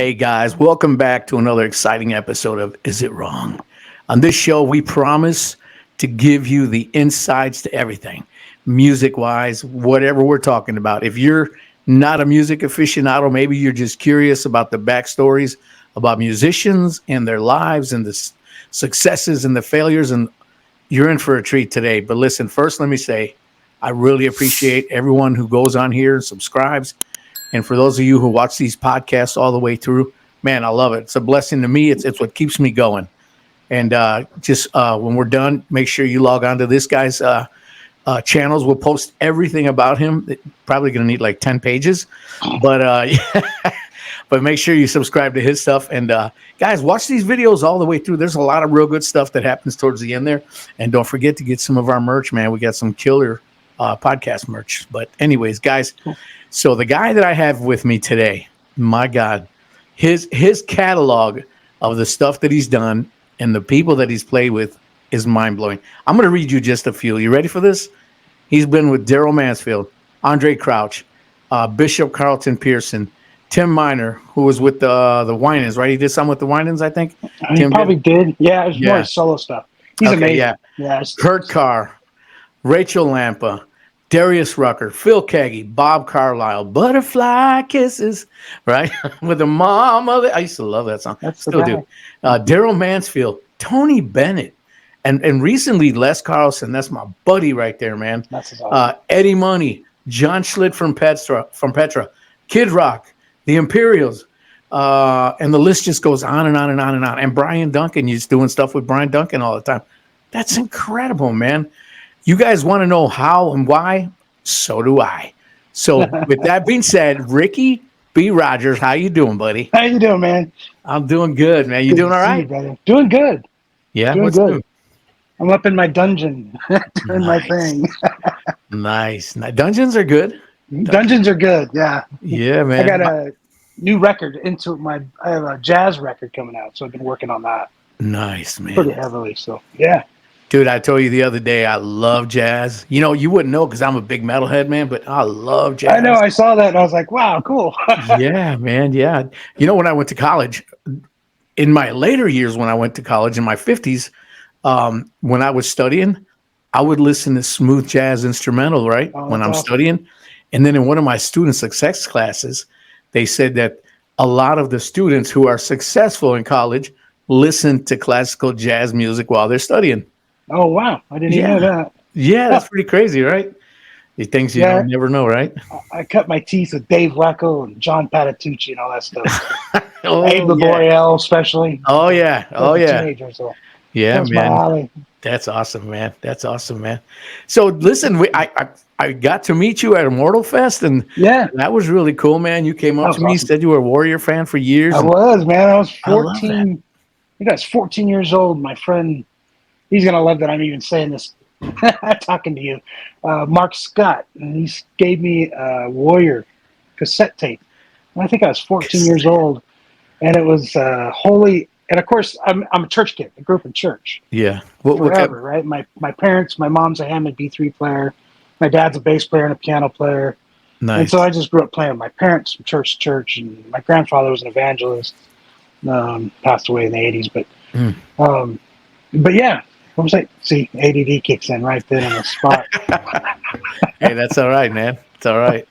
Hey guys, welcome back to another exciting episode of Is It Wrong? On this show, we promise to give you the insights to everything, music wise, whatever we're talking about. If you're not a music aficionado, maybe you're just curious about the backstories about musicians and their lives and the successes and the failures, and you're in for a treat today. But listen, first, let me say, I really appreciate everyone who goes on here and subscribes. And for those of you who watch these podcasts all the way through, man, I love it. It's a blessing to me. It's what keeps me going. And just when we're done, make sure you log on to this guy's channels. We'll post everything about him. Probably going to need like 10 pages. But but make sure you subscribe to his stuff. And guys, watch these videos all the way through. There's a lot of real good stuff that happens towards the end there. And don't forget to get some of our merch, man. We got some killer podcast merch. But anyways, guys, so the guy that I have with me today, my God, his catalog of the stuff that he's done and the people that he's played with is mind-blowing. I'm going to read you just a few. You ready for this? He's been with Daryl Mansfield, Andre Crouch, Bishop Carlton Pearson, Tim Miner, who was with the Winans, right? He did some with the Winans, I think. He probably did. Yeah, it was more solo stuff. He's amazing. Yeah. Kurt Carr, Rachel Lampa, Darius Rucker, Phil Keggy, Bob Carlisle, Butterfly Kisses, right? With the mom of it. I used to love that song. Still do. Daryl Mansfield, Tony Bennett, and recently Les Carlson. That's my buddy right there, man. That's awesome. Eddie Money, John Schlitt from Petra, Kid Rock, the Imperials, and the list just goes on and on and on and on. And Brian Duncan, he's doing stuff with Brian Duncan all the time. That's incredible, man. You guys want to know how and why? So do I. So with that being said, Ricky B. Rogers, how you doing, buddy? How you doing, man? I'm doing good, man. You doing all right? Brother. Doing good. Yeah, doing what's good. New? I'm up in my dungeon doing my thing. Nice. Dungeons are good. Dungeons are good, yeah. Yeah, man. I got a new record I have a jazz record coming out, so I've been working on that. Nice, man. Pretty heavily, so yeah. Dude, I told you the other day I love jazz. You know, you wouldn't know because I'm a big metalhead, man, but I love jazz. I know, I saw that and I was like, wow, cool. Yeah, man, yeah. You know, when I went to college, in my later years when I went to college in my 50s, when I was studying, I would listen to smooth jazz instrumental, right? When I'm studying. And then in one of my student success classes, they said that a lot of the students who are successful in college listen to classical jazz music while they're studying. Oh, wow. I didn't even know that. Yeah, that's pretty crazy, right? The things you don't never know, right? I cut my teeth with Dave Wacko and John Patitucci and all that stuff. Abe Laboriel, especially. Oh, yeah. Oh, yeah. Teenager, so yeah, man. That's awesome, man. That's awesome, man. So, listen, I got to meet you at Immortal Fest, and that was really cool, man. You came up to me, said you were a Warrior fan for years. I was, man. I was 14. I think I was 14 years old. My friend, he's going to love that I'm even saying this, talking to you. Mark Scott, and he gave me a Warrior cassette tape. And I think I was 14 years old, and it was holy. And of course, I'm a church kid. I grew up in church. Yeah. Forever, right? My parents, my mom's a Hammond B3 player. My dad's a bass player and a piano player. Nice. And so I just grew up playing with my parents from church to church. And my grandfather was an evangelist. Passed away in the 80s. But yeah, what was I? See, ADD kicks in right then on the spot. Hey, that's all right, man. It's all right.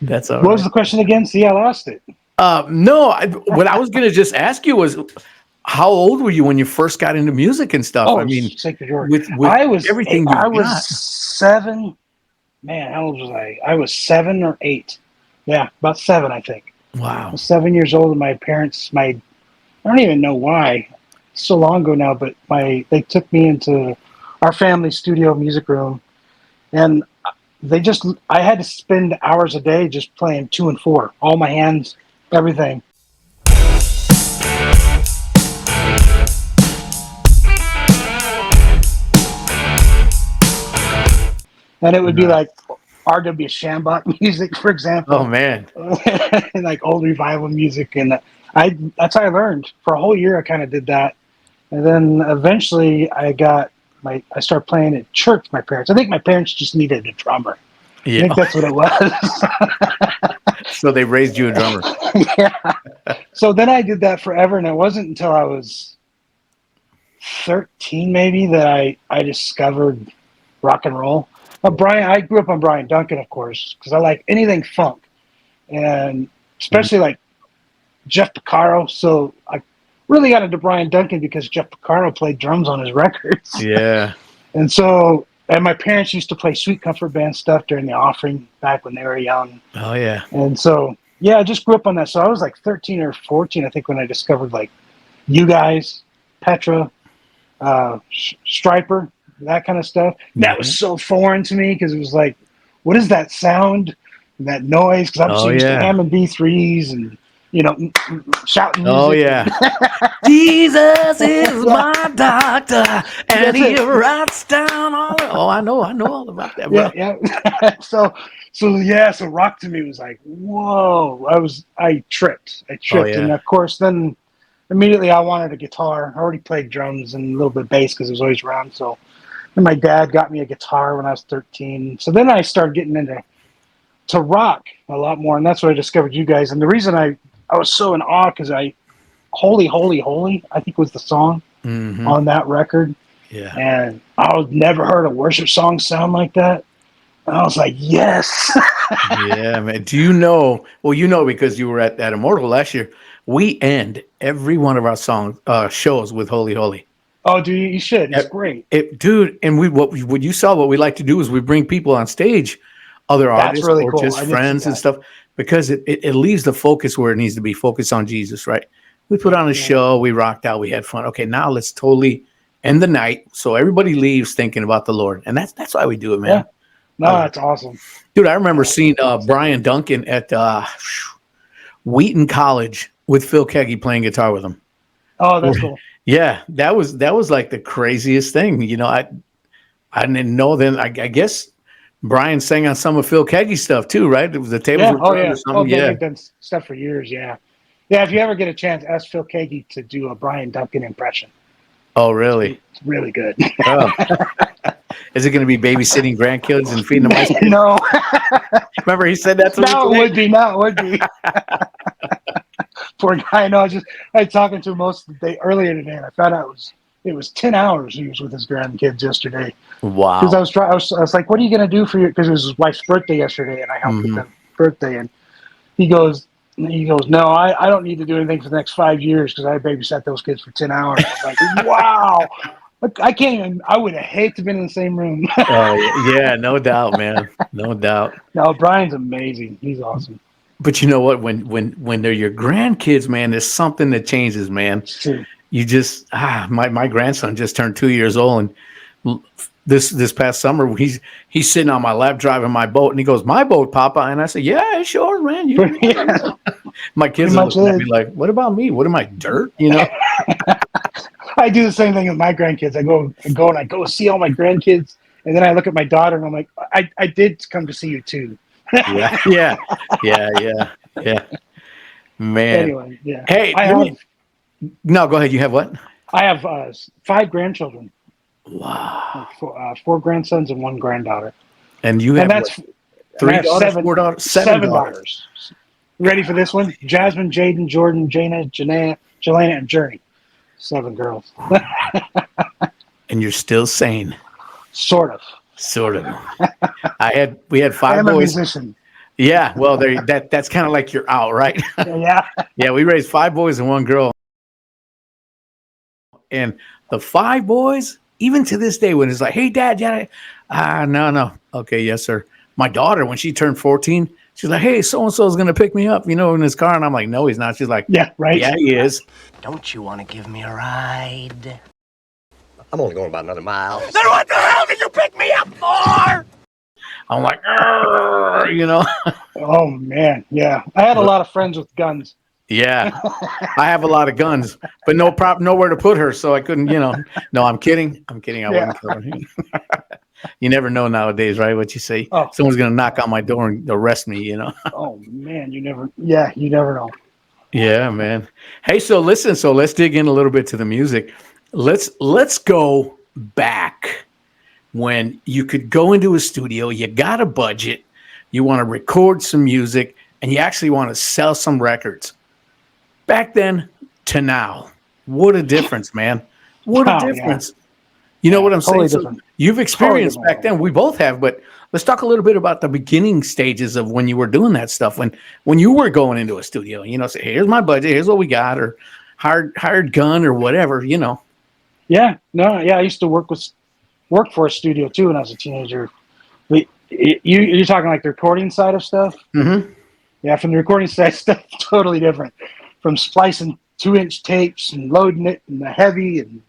That's all right. What was the question again? See, I lost it. No, what I was going to just ask you was, how old were you when you first got into music and stuff? Oh, I mean, with I was everything I was 7. Man, how old was I? I was 7 or 8. Yeah, about 7, I think. Wow. I was 7 years old, and my parents, I don't even know why. It's so long ago now, but they took me into our family studio music room, and I had to spend hours a day just playing 2 and 4, all my hands, everything. And it would be like R.W. Shambach music, for example. Oh, man. And like old revival music. And that's how I learned. For a whole year, I kind of did that. And then eventually I started playing at church with my parents. I think my parents just needed a drummer. Yeah. I think that's what it was. So they raised you a drummer. Yeah. So then I did that forever, and it wasn't until I was 13 maybe that I discovered rock and roll. I grew up on Brian Duncan, of course, because I like anything funk, and especially like Jeff Porcaro. So I really got into Brian Duncan because Jeff Porcaro played drums on his records. Yeah. And my parents used to play Sweet Comfort Band stuff during the offering back when they were young. Oh yeah. And so, yeah, I just grew up on that. So I was like 13 or 14, I think, when I discovered like you guys, Petra, Striper, that kind of stuff. That was so foreign to me because it was like, what is that sound, that noise? Because I'm so used to Hammond B3s and, shouting music. Oh yeah. Jesus is my doctor, and he writes down all. Oh, I know all about that, bro. Yeah. So rock to me was like, whoa. I tripped, and of course then immediately I wanted a guitar. I already played drums and a little bit of bass because it was always around. So then my dad got me a guitar when I was 13. So then I started getting into rock a lot more, and that's where I discovered you guys. And the reason I was so in awe because Holy, Holy, Holy, I think was the song on that record. Yeah. And I never heard a worship song sound like that. And I was like, yes. Yeah, man. Do you know? Well, because you were at Immortal last year. We end every one of our shows with Holy, Holy. Oh, dude, you should. It's great. Dude, and what you saw, what we like to do is we bring people on stage, other artists really or cool. just friends and stuff, because it leaves the focus where it needs to be, focused on Jesus, right? We put on a show, we rocked out, we had fun. Okay, now let's totally end the night so everybody leaves thinking about the Lord. And that's why we do it, man. Yeah. No, that's awesome. Dude, I remember seeing Brian Duncan at Wheaton College with Phil Keggy playing guitar with him. Oh, that's cool. Yeah, that was like the craziest thing. I didn't know then. I guess Brian sang on some of Phil Keggy's stuff too, right? It was the tables were turned or something. They've done stuff for years, yeah. Yeah, if you ever get a chance, ask Phil Keggy to do a Brian Duncan impression. Oh, really? It's really good. Oh. Is it going to be babysitting grandkids and feeding them ice cream? No. Remember he said that to me today? Now it would be. Poor guy. No, I was talking to him most of the day earlier today, and I found out it was 10 hours he was with his grandkids yesterday. Wow. Because I was like, what are you going to do for your, because it was his wife's birthday yesterday, and I helped with the birthday, and he goes, no, I don't need to do anything for the next 5 years because I babysat those kids for 10 hours. I was like, wow. I can't even, I would have hated to have been in the same room. Oh, yeah, no doubt, man. No doubt. No, Brian's amazing. He's awesome. But you know what? When they're your grandkids, man, there's something that changes, man. It's true. You just, my grandson just turned 2 years old, and this past summer, he's sitting on my lap driving my boat, and he goes, "My boat, Papa," and I said, "Yeah, it's yours, man." My kids are looking at me like, "What about me? What am I, dirt?" I do the same thing with my grandkids. I go see all my grandkids, and then I look at my daughter, and I'm like, I did come to see you too. Yeah. Man. Anyway, yeah. Hey, no, go ahead. You have what? I have 5 grandchildren. Wow. 4 grandsons and 1 granddaughter. And you have that's 3 daughters, 7 4 daughters, 7 daughters. Ready for this one? Jasmine, Jaden, Jordan, Jana, Jelena, and Journey. 7 girls. And you're still sane. Sort of. We had 5 boys. I am a musician. Yeah, well, that's kind of like you're out, right? Yeah. Yeah, we raised 5 boys and 1 girl. And the 5 boys, even to this day, when it's like, "Hey, Dad, no. Okay, yes, sir." My daughter, when she turned 14, she's like, "Hey, so-and-so is going to pick me up, in his car." And I'm like, "No, he's not." She's like, "Yeah, right. Yeah, he is." Don't you want to give me a ride? I'm only going about another mile. Then what the hell did you pick me up for? I'm like, Oh, man, yeah. I had a lot of friends with guns. Yeah, I have a lot of guns, but nowhere to put her, so I couldn't, No, I'm kidding. I wouldn't kill her. You never know nowadays, right? What you say? Oh. Someone's gonna knock on my door and arrest me, Oh man, you never know. Yeah, man. Hey, so listen, let's dig in a little bit to the music. Let's go back when you could go into a studio, you got a budget, you want to record some music. and you actually want to sell some records. Back then to now, what a difference, man. What a Oh, yeah. difference. You know what I'm totally saying? different. So you've experienced Totally back then. We both have, but let's talk a little bit about the beginning stages of when you were doing that stuff. When you were going into a studio, say, here's my budget, here's what we got, or hired gun or whatever, Yeah, no, yeah. I used to work for a studio too when I was a teenager. You're talking like the recording side of stuff. Mm-hmm. Yeah, from the recording side stuff, totally different. From splicing 2-inch tapes and loading it and the heavy and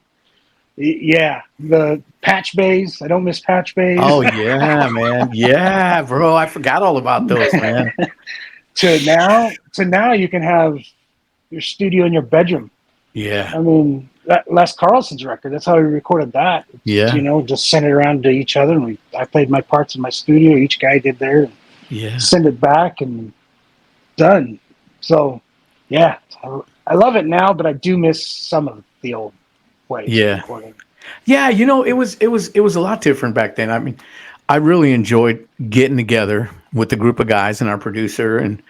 yeah, the patch bays. I don't miss patch bays. Oh yeah, man. Yeah, bro. I forgot all about those, man. to now, you can have your studio in your bedroom. Yeah. I mean, Les Carlson's record. That's how we recorded that. Yeah. Just send it around to each other, and I played my parts in my studio. Each guy did theirs. Yeah. Send it back and done. So, yeah, I love it now, but I do miss some of the old ways of recording. Yeah, it was a lot different back then. I mean, I really enjoyed getting together with the group of guys and our producer and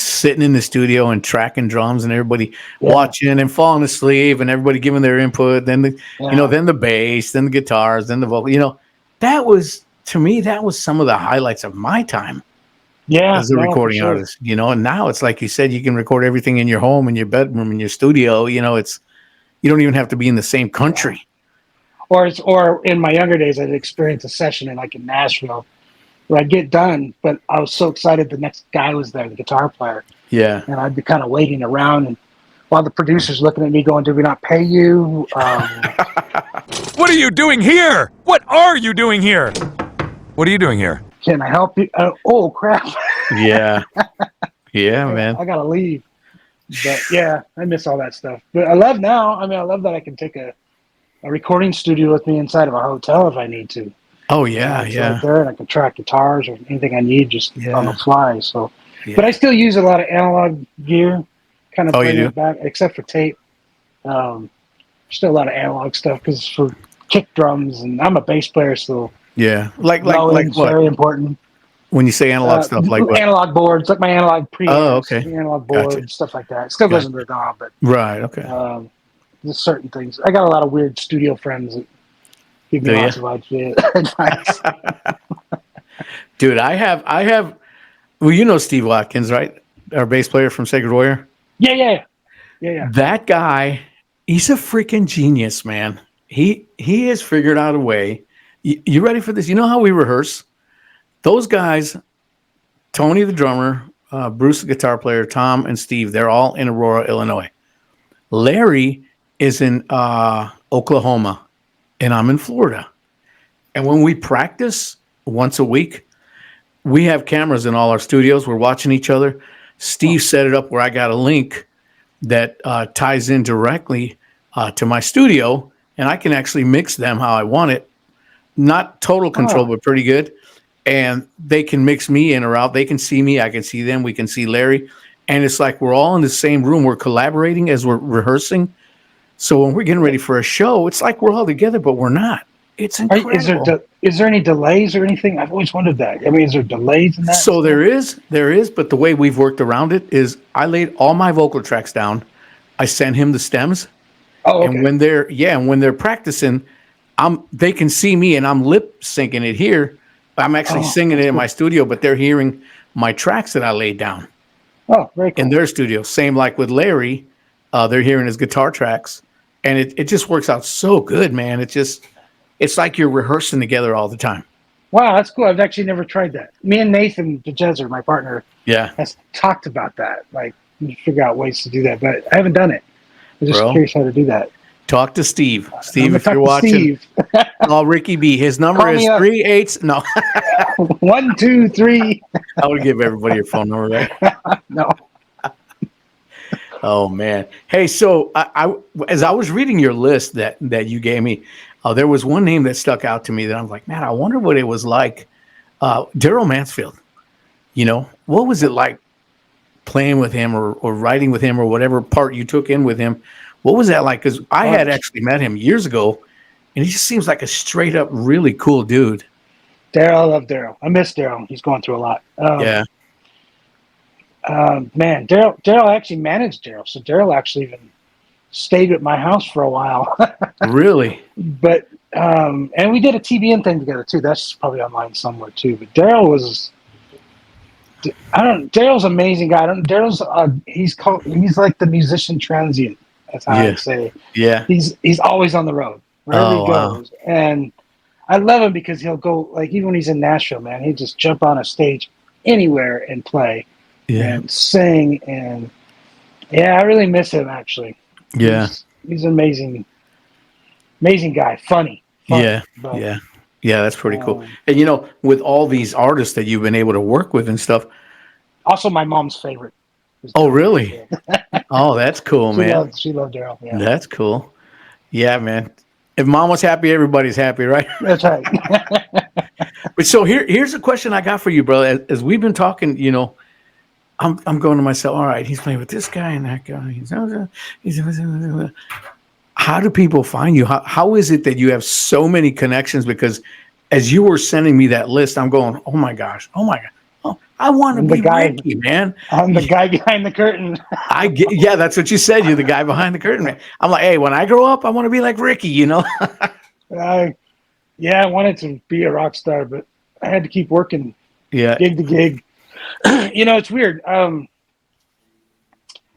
sitting in the studio and tracking drums and everybody watching and falling asleep and everybody giving their input. Then then the bass, then the guitars, then the vocal. That was, to me, that was some of the highlights of my time. Yeah, as a recording artist, and now it's like you said, you can record everything in your home, in your bedroom, in your studio. It's you don't even have to be in the same country. Or in my younger days, I'd experience a session in Nashville where I'd get done, but I was so excited the next guy was there, the guitar player. Yeah, and I'd be kind of waiting around, and while the producer's looking at me, going, "Did we not pay you?" What are you doing here? What are you doing here? What are you doing here? Can I help you? Oh crap! Yeah, man. I gotta leave. But yeah, I miss all that stuff. But I love now. I mean, I love that I can take a recording studio with me inside of a hotel if I need to. Oh yeah, Right there, and I can track guitars or anything I need just on the fly. So, Yeah. but I still use a lot of analog gear, kind of bring you do? it back, except for tape. Still a lot of analog stuff because for kick drums, and I'm a bass player, so yeah. Like it's what? very important. When you say analog stuff, like what? Analog boards, like my analog preamps, Oh, okay. analog board, Gotcha. stuff like that. It still goes into the knob, but Right. Okay. there's certain things. I got a lot of weird studio friends that give me Do ya? lots of advice. Dude, I have. Well, Steve Watkins, right? Our bass player from Sacred Warrior. Yeah. That guy, he's a freaking genius, man. He has figured out a way. You ready for this? You know how we rehearse? Those guys, Tony the drummer, Bruce the guitar player, Tom and Steve, they're all in Aurora, Illinois. Larry is in Oklahoma, and I'm in Florida. And when we practice once a week, we have cameras in all our studios. We're watching each other. Steve set it up where I got a link that ties in directly to my studio, and I can actually mix them how I want it. Not total control, but pretty good. And they can mix me in or out. They can see me. I can see them. We can see Larry. And it's like we're all in the same room. We're collaborating as we're rehearsing. So when we're getting ready for a show, it's like we're all together, but we're not. It's incredible. Is there any delays or anything? I've always wondered that. I mean, is there delays in that? So there is, but the way we've worked around it is I laid all my vocal tracks down. I send him the stems. Oh, okay. And when they're practicing, they can see me and I'm lip syncing it here. I'm actually singing it in my studio, but they're hearing my tracks that I laid down. Oh, very cool. In their studio. Same like with Larry, they're hearing his guitar tracks, and it just works out so good, man. It's like you're rehearsing together all the time. Wow, that's cool. I've actually never tried that. Me and Nathan DeJezer, my partner, has talked about that. Like, you figure out ways to do that, but I haven't done it. I'm just curious how to do that. Talk to Steve. Steve, if you're watching, Steve. call Ricky B. His number is 38. No, 1, 2, 3. I would give everybody your phone number, right? No. Oh man. Hey, so I as I was reading your list that you gave me, there was one name that stuck out to me that I'm like, man, I wonder what it was like. Daryl Mansfield. What was it like playing with him or writing with him or whatever part you took in with him? What was that like? Because I had actually met him years ago, and he just seems like a straight up really cool dude. Daryl, I love Daryl. I miss Daryl. He's going through a lot. Yeah. Man, Daryl actually managed Daryl, so Daryl actually even stayed at my house for a while. Really? But and we did a TBN thing together too. That's probably online somewhere too. But Daryl was, Daryl's an amazing guy. Daryl's he's like the musician transient. That's how I Yeah. would say. Yeah. He's always on the road wherever he Oh, wow. goes, and I love him because he'll go, like, even when he's in Nashville, man, he'll just jump on a stage anywhere and play Yeah. and sing, and yeah, I really miss him actually. Yeah. He's an amazing guy, funny, Yeah. but, Yeah. Yeah. That's pretty cool. um, And with all these artists that you've been able to work with and stuff. also my mom's favorite. Oh, really? Oh, that's cool, man. She loved Daryl. Yeah, That's cool. Yeah, man. If mom was happy, everybody's happy, right? that's right. But so here's a question I got for you, bro. As we've been talking, I'm going to myself. All right, he's playing with this guy and that guy. How do people find you? How is it that you have so many connections? Because as you were sending me that list, I'm going, oh my gosh, oh, I want to I'm the be guy- Ricky, man. I'm the guy behind the curtain. Yeah, that's what you said. You're the guy behind the curtain, man. I'm like, hey, when I grow up, I want to be like Ricky, I wanted to be a rock star, but I had to keep working Yeah. gig to gig. It's weird.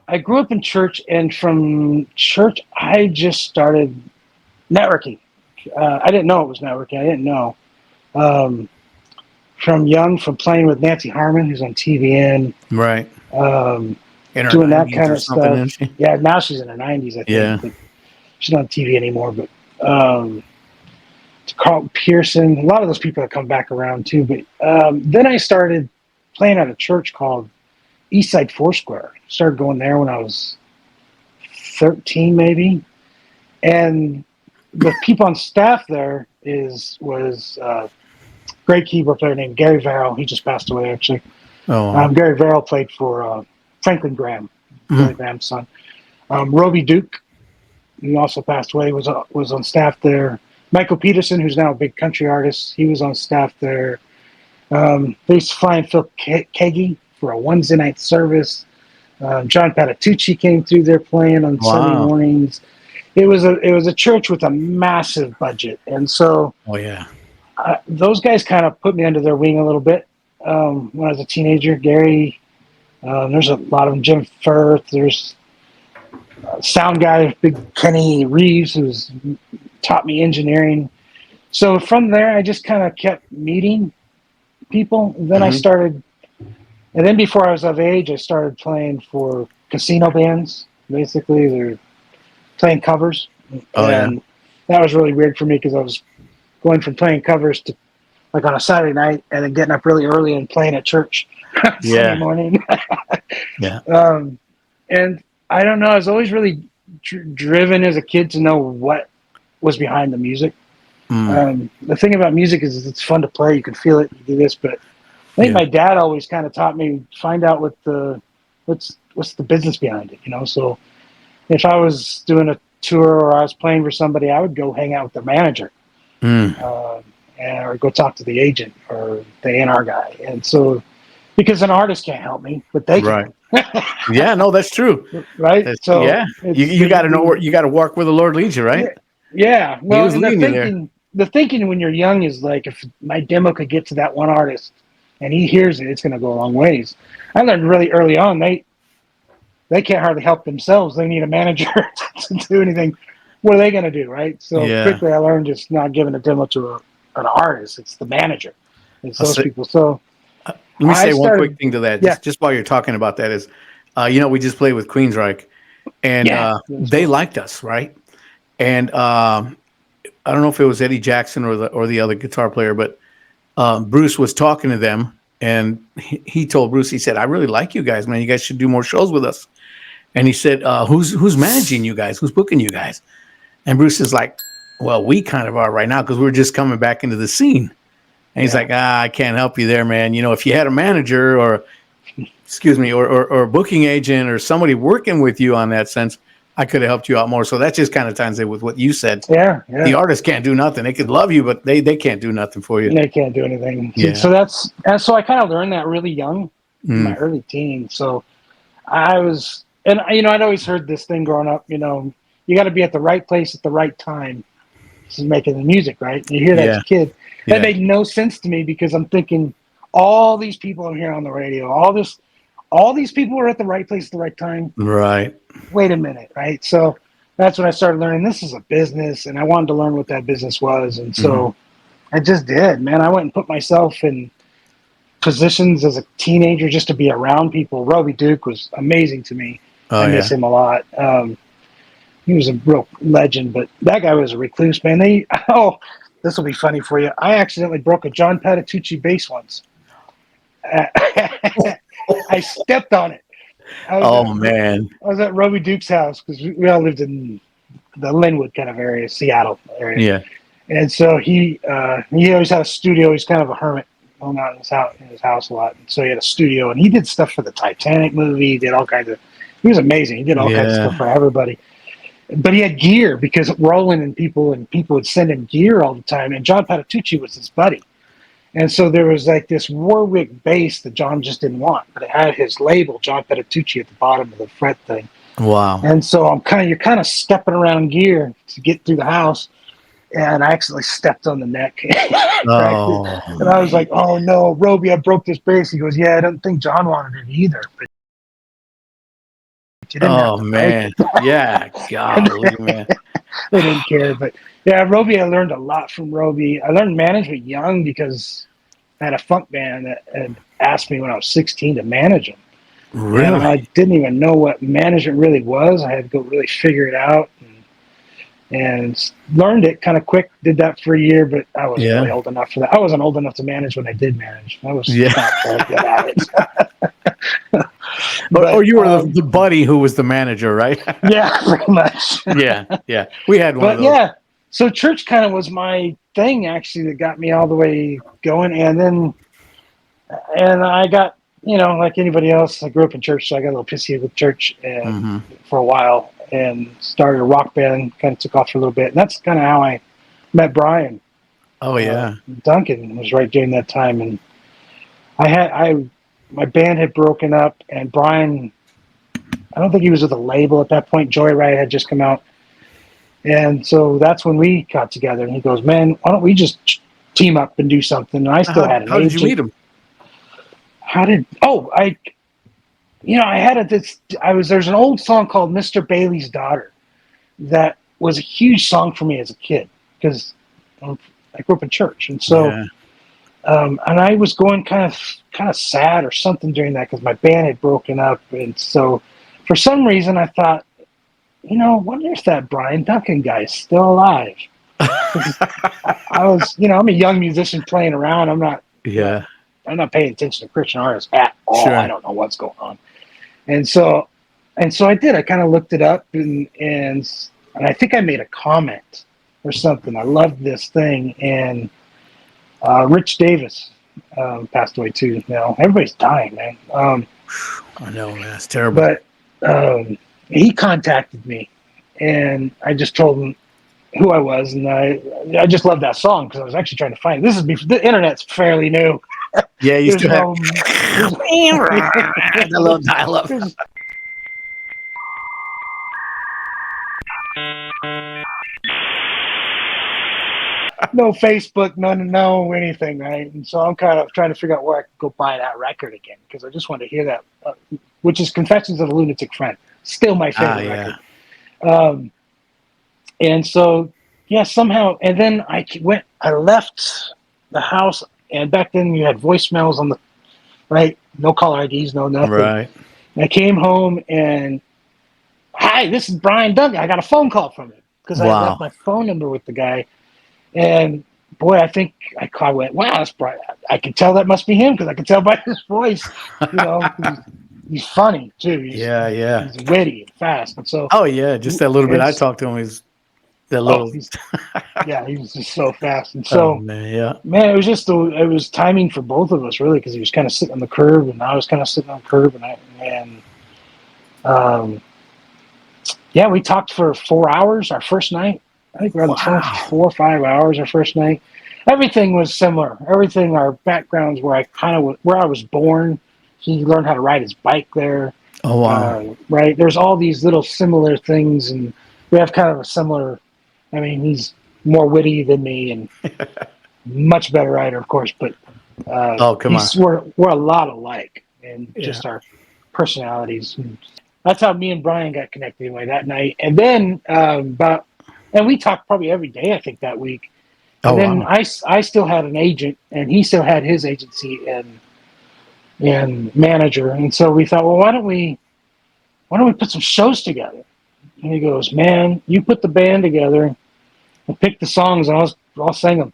I grew up in church, and from church, I just started networking. I didn't know it was networking. I didn't know. From playing with Nancy Harmon, who's on TVN, Right. In her doing that 90s kind or of something, stuff. isn't she? Yeah, now she's in her 90s, I think. Yeah. But she's not on TV anymore. But to Carl Pearson, a lot of those people have come back around too. But then I started playing at a church called Eastside Foursquare. Started going there when I was 13, maybe. And the people on staff there was great keyboard player named Gary Verrill. He just passed away, actually. Oh, wow. Gary Verrill played for Franklin Graham, Billy Graham's son. Roby Duke, who also passed away, was on staff there. Michael Peterson, who's now a big country artist, he was on staff there. They used to fly in Phil Kagi for a Wednesday night service. John Patitucci came through there playing on Sunday mornings. It was a church with a massive budget, and so Oh, yeah. those guys kind of put me under their wing a little bit when I was a teenager. Gary, there's a lot of them. Jim Firth, there's sound guy, big Kenny Reeves, who's taught me engineering. So from there, I just kind of kept meeting people. And then I started, and then before I was of age, I started playing for casino bands. Basically, they're playing covers. And that was really weird for me because I was going from playing covers to like on a Saturday night and then getting up really early and playing at church Sunday morning. Yeah. And I don't know, I was always really driven as a kid to know what was behind the music. The thing about music is it's fun to play. You can feel it, you do this, but I think my dad always kind of taught me find out what's the business behind it, So if I was doing a tour or I was playing for somebody, I would go hang out with the manager. Or go talk to the agent or the A&R guy. And so, because an artist can't help me, but they can. Yeah, no, that's true. Right? So yeah, you got to know where you got to work where the Lord leads you, right? Yeah. Well, was leading you there. The thinking when you're young is like, if my demo could get to that one artist and he hears it, it's going to go a long ways. I learned really early on, they can't hardly help themselves. They need a manager to do anything. What are they going to do, right? So quickly I learned just not giving a demo to an artist. It's the manager. It's those people. So let me say one quick thing to that. Just while you're talking about that is, we just played with Queensryche, and they liked us, right? And I don't know if it was Eddie Jackson or the other guitar player, but Bruce was talking to them, and he told Bruce, he said, "I really like you guys, man. You guys should do more shows with us." And he said, "Who's managing you guys? Who's booking you guys?" And Bruce is like, "Well, we kind of are right now because we're just coming back into the scene." And he's like, "I can't help you there, man. If you had a manager or a booking agent or somebody working with you on that sense, I could have helped you out more." So that just kind of ties in with what you said. Yeah. The artist can't do nothing. They could love you, but they can't do nothing for you. They can't do anything. Yeah. So so I kind of learned that really young. in my early teens. So I was, and I'd always heard this thing growing up. You got to be at the right place at the right time. This is making the music, right? You hear that as Yeah. a kid. Yeah. That made no sense to me because I'm thinking all these people I'm hearing on the radio, all these people are at the right place at the right time. Right. Wait a minute, right? So that's when I started learning this is a business, and I wanted to learn what that business was, and so I just did, man. I went and put myself in positions as a teenager just to be around people. Roby Duke was amazing to me. Oh, I miss him a lot. He was a real legend, but that guy was a recluse, man. This will be funny for you. I accidentally broke a John Patitucci bass once. I stepped on it. Man. I was at Roby Duke's house because we all lived in the Linwood kind of area, Seattle area. Yeah. And so he always had a studio. He's kind of a hermit, hung out in his house a lot. And so he had a studio, and he did stuff for the Titanic movie. He did all kinds of. He was amazing. He did all kinds of stuff for everybody. But he had gear because Roland and people would send him gear all the time. And John Patitucci was his buddy. And so there was like this Warwick bass that John just didn't want, but it had his label, John Patitucci, at the bottom of the fret thing. Wow. And so you're kind of stepping around gear to get through the house. And I accidentally stepped on the neck. Oh, and I was like, oh no, Roby, I broke this bass. He goes, yeah, I don't think John wanted it either. But you didn't have to, man. right? Yeah. Golly, man. They didn't care. But yeah, Roby, I learned a lot from Roby. I learned management young because I had a funk band that had asked me when I was 16 to manage them. Really? And I didn't even know what management really was. I had to go really figure it out and learned it kind of quick. Did that for a year, but I wasn't really old enough for that. I wasn't old enough to manage when I did manage. I was not very good at it. But you were the buddy who was the manager, right? Yeah, pretty much. Yeah. We had one of those. Yeah, so church kind of was my thing, actually, that got me all the way going. And I got, like anybody else, I grew up in church, so I got a little pissy with church and for a while and started a rock band, kind of took off for a little bit. And that's kind of how I met Brian. Oh, yeah. Duncan was right during that time. And my band had broken up, and Brian, I don't think he was with a label at that point. Joyride had just come out. And so that's when we got together, and he goes, man, why don't we just team up and do something? And I still had an agent. How did you meet him? There's an old song called Mr. Bailey's Daughter that was a huge song for me as a kid because I grew up in church. And so, and I was going kind of sad or something during that because my band had broken up. And so for some reason I thought, wonder if that Brian Duncan guy is still alive. I was, I'm a young musician playing around. I'm not paying attention to Christian artists at all. Sure. I don't know what's going on. And so I did. I kind of looked it up and I think I made a comment or something. I loved this thing. And Rich Davis passed away too. Now everybody's dying, man. I know, man. It's terrible. But he contacted me, and I just told him who I was, and I just loved that song because I was actually trying to find it. This is before the internet's fairly new. Yeah, you still have. I love dial-up. No Facebook, no anything, right? And so I'm kind of trying to figure out where I could go buy that record again because I just wanted to hear that, which is Confessions of a Lunatic Friend. Still my favorite record. And so, somehow, and then I left the house, and back then you had voicemails on the, right? No caller IDs, no nothing. Right. And I came home and, hi, this is Brian Duncan. I got a phone call from him because I left my phone number with the guy. And boy, I think I went, wow, that's Brian. I could tell that must be him because I could tell by his voice. He's funny too. He's witty and fast. And so, just that little bit I talked to him. He's that little. He was just so fast. And so, man, it was just it was timing for both of us really because he was kind of sitting on the curb and I was kind of sitting on the curb we talked for 4 hours our first night. I think we were on the phone for 4 or 5 hours our first night. Everything was similar. Everything, our backgrounds, where I was born, He learned how to ride his bike there. Oh, wow. Right. There's all these little similar things, and we have kind of a similar. I mean, he's more witty than me and much better rider, of course. But Oh, come on. we're a lot alike, and Yeah. just our personalities. And that's how me and Brian got connected anyway that night. And then and we talked probably every day, I think, that week. And Oh, then wow. I still had an agent, and he still had his agency and manager. And so we thought, well, why don't we put some shows together? And he goes, man, you put the band together and pick the songs, and I'll sing them.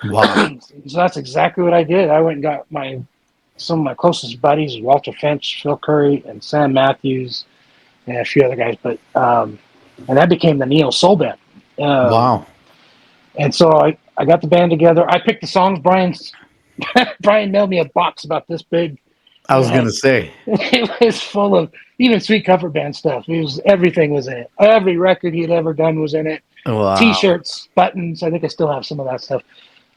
Wow. So that's exactly what I did. I went and got some of my closest buddies, Walter Finch, Phil Curry, and Sam Matthews, and a few other guys. But and that became the Neo Soul Band. Wow. And so I got the band together. I picked the songs. Brian mailed me a box about this big. I was going to say. It was full of even Sweet Comfort Band stuff. Everything was in it. Every record he had ever done was in it. Wow. T-shirts, buttons. I think I still have some of that stuff.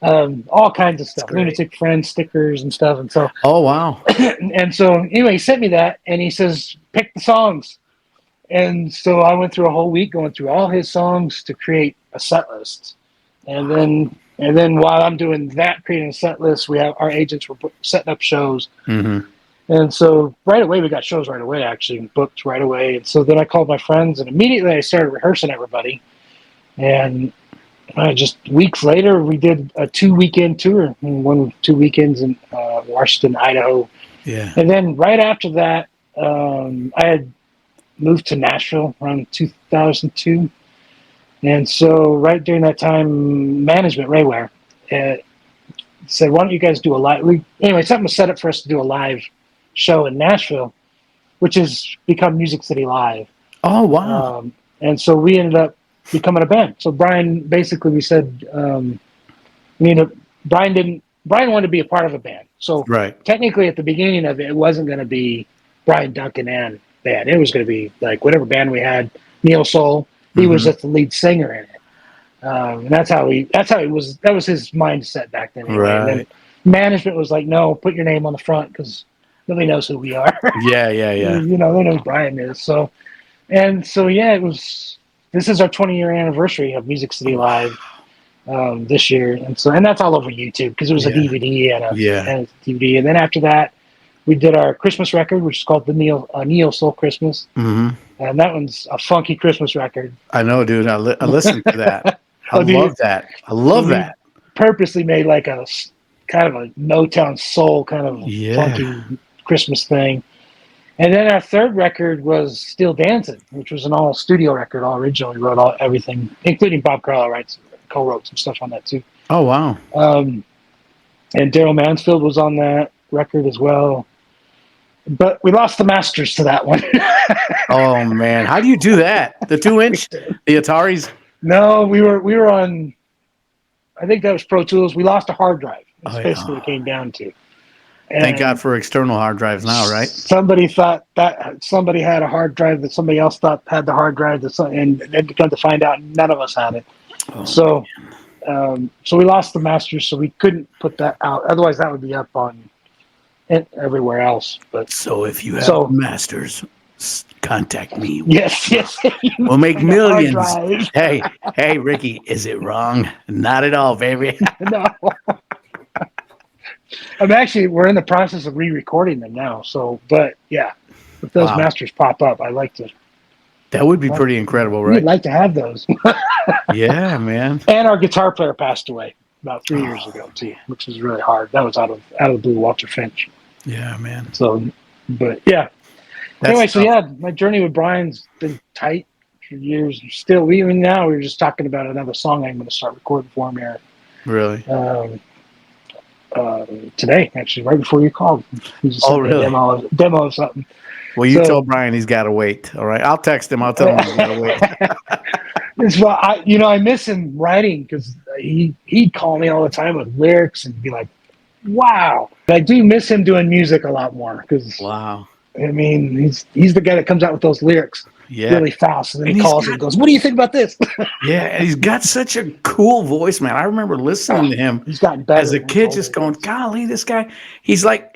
All kinds of stuff. Lunatic Friends stickers and stuff. And so. Oh, wow. And so anyway, he sent me that, and he says, pick the songs. And so I went through a whole week going through all his songs to create a set list. And then while I'm doing that, creating a set list, our agents were setting up shows. Mm-hmm. And so right away, we got shows right away, actually, booked right away. And so then I called my friends, and immediately I started rehearsing everybody. And just weeks later, we did a 2-weekend tour, 2 weekends in Washington, Idaho. Yeah. And then right after that, I had moved to Nashville around 2002. And so right during that time, management, Ray Ware, said, why don't you guys do a live? Anyway, something was set up for us to do a live show in Nashville, which has become Music City Live. Oh, wow. And so we ended up becoming a band. So Brian, basically we said, Brian wanted to be a part of a band. So Right. technically at the beginning of it wasn't going to be Brian Duncan and band. It was going to be like whatever band we had, Neo Soul. He was just the lead singer in it. And that was his mindset back then. Anyway. Right. And then management was like, no, put your name on the front because nobody knows who we are. Yeah. They know who Brian is. So this is our 20-year anniversary of Music City Live this year. And that's all over YouTube because it was a DVD and a DVD. And then after that, we did our Christmas record, which is called the Neo Soul Christmas. Mm-hmm. And that one's a funky Christmas record. I know, dude. I listened to that. I love that. I love that. Purposely made like a kind of a Motown soul kind of funky Christmas thing. And then our third record was Still Dancing, which was an all studio record. All original. We wrote everything, including Bob Carl co-wrote some stuff on that too. Oh, wow. And Daryl Mansfield was on that record as well. But we lost the masters to that one. Oh, man. How do you do that? The 2-inch? The Ataris? No, we were on, I think that was Pro Tools. We lost a hard drive. That's basically what it came down to. And thank God for external hard drives now, right? Somebody thought that somebody had a hard drive that somebody else thought had the hard drive, and then come to find out none of us had it. Oh, so we lost the masters, so we couldn't put that out. Otherwise, that would be up on everywhere else. But so if you have masters, contact me. Yes. We'll make millions. Hey, Ricky, is it wrong? Not at all, baby. No. We're in the process of re-recording them now. So, but yeah, if those masters pop up, I'd like to. That would be pretty incredible, right? We'd like to have those. Yeah, man. And our guitar player passed away about 3 years ago too, which was really hard. That was out of the blue, Walter Finch. Yeah, man. So, but yeah. Anyway, my journey with Brian's been tight for years. Still, even now, we were just talking about another song I'm going to start recording for him here. Really? Today, actually, right before you called. He just sent me a demo of something. Well, you told Brian he's got to wait. All right, I'll text him. I'll tell him he's got to wait. I miss him writing because he'd call me all the time with lyrics and be like, "Wow." I do miss him doing music a lot more because I mean, he's the guy that comes out with those lyrics really fast, and then he calls and goes, "What do you think about this?" Yeah, and he's got such a cool voice, man. I remember listening to him he's gotten better as a kid, just going, "Golly, this guy." He's like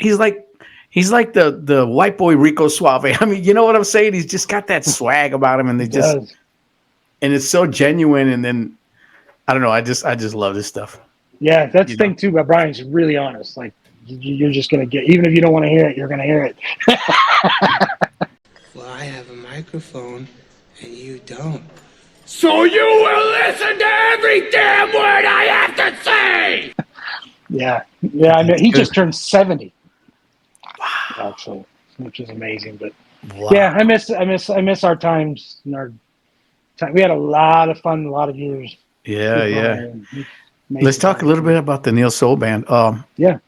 He's like the white boy Rico Suave. I mean, you know what I'm saying? He's just got that swag about him, and they just Does. and it's so genuine. And then I don't know. I just love this stuff. Yeah, that's You the thing know? too. But Brian's really honest. Like you're just gonna get, even if you don't want to hear it, you're gonna hear it. Well, I have a microphone and you don't. So you will listen to every damn word I have to say! Yeah. I mean, That's he good. just turned 70. Wow. Actually, which is amazing. But Wow. yeah, I miss our times and our time. We had a lot of fun, a lot of years. Yeah, with yeah. Brian. Let's talk a little bit about the Neil Soul Band. Yeah.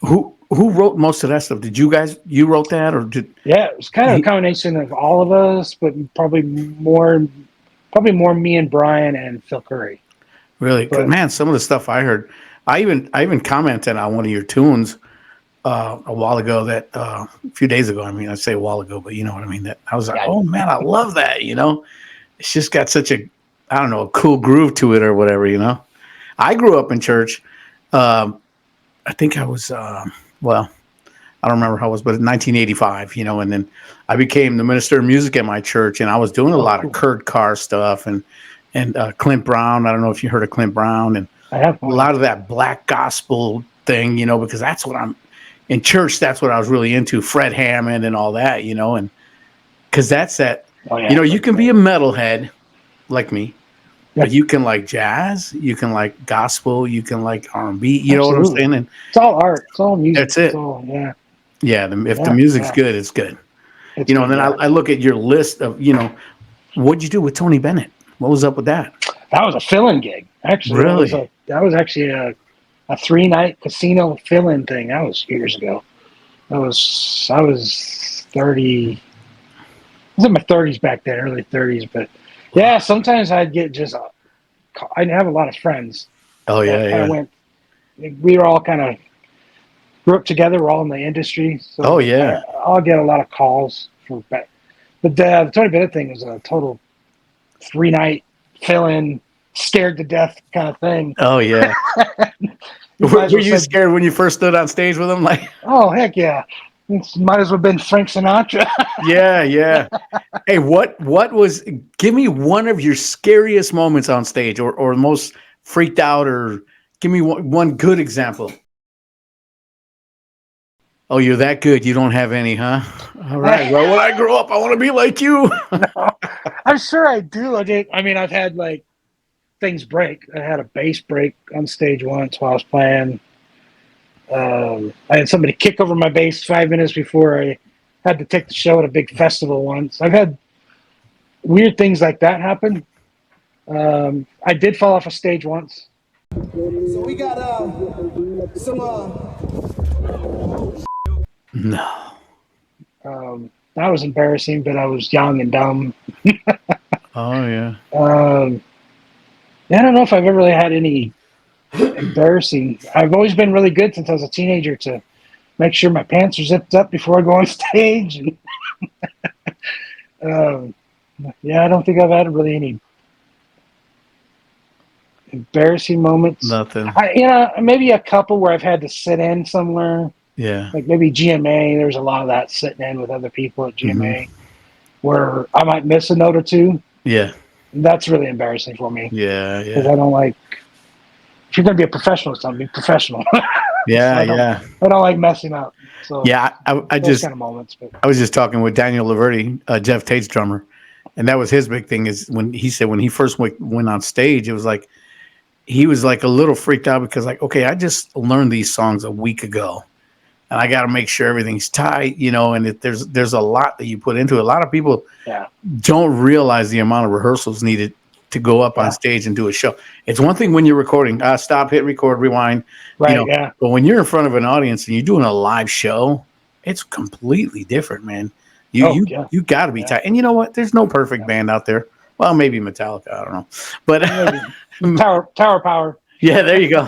Who wrote most of that stuff? Did you wrote that, or did Yeah, it was kind of a combination of all of us, but probably more me and Brian and Phil Curry. really? 'Cause, But- man, some of the stuff I heard, I even commented on one of your tunes a while ago. That a few days ago. I mean, I say a while ago, but you know what I mean. That I was like, oh man, I love that. You know, it's just got such a, I don't know, a cool groove to it or whatever. You know, I grew up in church. I think I was well, I don't remember how it was, but in 1985, you know, and then I became the minister of music at my church, and I was doing a lot of Kurt Carr stuff and Clint Brown. I don't know if you heard of Clint Brown, and I have a lot of that black gospel thing, you know, because that's what I'm in church. That's what I was really into, Fred Hammond and all that, you know, and because that's that, you know, you can be a metalhead like me, but you can like jazz, you can like gospel, you can like R&B, you know what I'm saying? And it's all art, it's all music. that's it. It's all, yeah. Yeah, if the music's good, it's good. It's you know, good, and then I look at your list of, you know, what'd you do with Tony Bennett? What was up with that? That was a fill-in gig, actually. Really? That was actually a 3-night casino fill-in thing. That was years ago. I was 30. I was in my 30s back then, early 30s. But yeah, sometimes I'd get just. I'd have a lot of friends. Oh yeah, that yeah. Went. We were all kind of grew up together. We're all in the industry. So Oh yeah. I'll get a lot of calls for. But the Tony Bennett thing was a total 3-night fill-in, scared to death kind of thing. Oh yeah. Were you scared when you first stood on stage with him? Like, oh heck yeah, it might as well have been Frank Sinatra. yeah. Hey, what was? Give me one of your scariest moments on stage, or most freaked out, or give me one good example. Oh, you're that good. You don't have any, huh? All right. Well, when I grow up, I want to be like you. No, I'm sure I do. I mean, I've had like things break. I had a bass break on stage once while I was playing. I had somebody kick over my bass 5 minutes before I had to take the show at a big festival once. I've had weird things like that happen. I did fall off a stage once. So we got some No. That was embarrassing, but I was young and dumb. Oh yeah. I don't know if I've ever really had any embarrassing. I've always been really good since I was a teenager to make sure my pants are zipped up before I go on stage. And, yeah, I don't think I've had really any embarrassing moments. Nothing. Maybe a couple where I've had to sit in somewhere. Yeah. Like maybe GMA. There's a lot of that sitting in with other people at GMA, where I might miss a note or two. Yeah. That's really embarrassing for me. Yeah. Because Yeah. I don't like. If you're going to be a professional, it's something, be professional. Yeah. So Yeah. I don't like messing up. So Yeah. I those just kind of moments. But I was just talking with Daniel Laverty, Jeff Tate's drummer, and that was his big thing. Is when he said when he first went on stage, it was like he was like a little freaked out because like, okay, I just learned these songs a week ago, and I got to make sure everything's tight, you know. And there's a lot that you put into it. A lot of people don't realize the amount of rehearsals needed to go up on stage and do a show. It's one thing when you're recording, stop, hit record, rewind, right, you know, but when you're in front of an audience and you're doing a live show, it's completely different, man. You got to be tight. And you know what? There's no perfect band out there. Well, maybe Metallica, I don't know. But Tower Power. Yeah, there you go.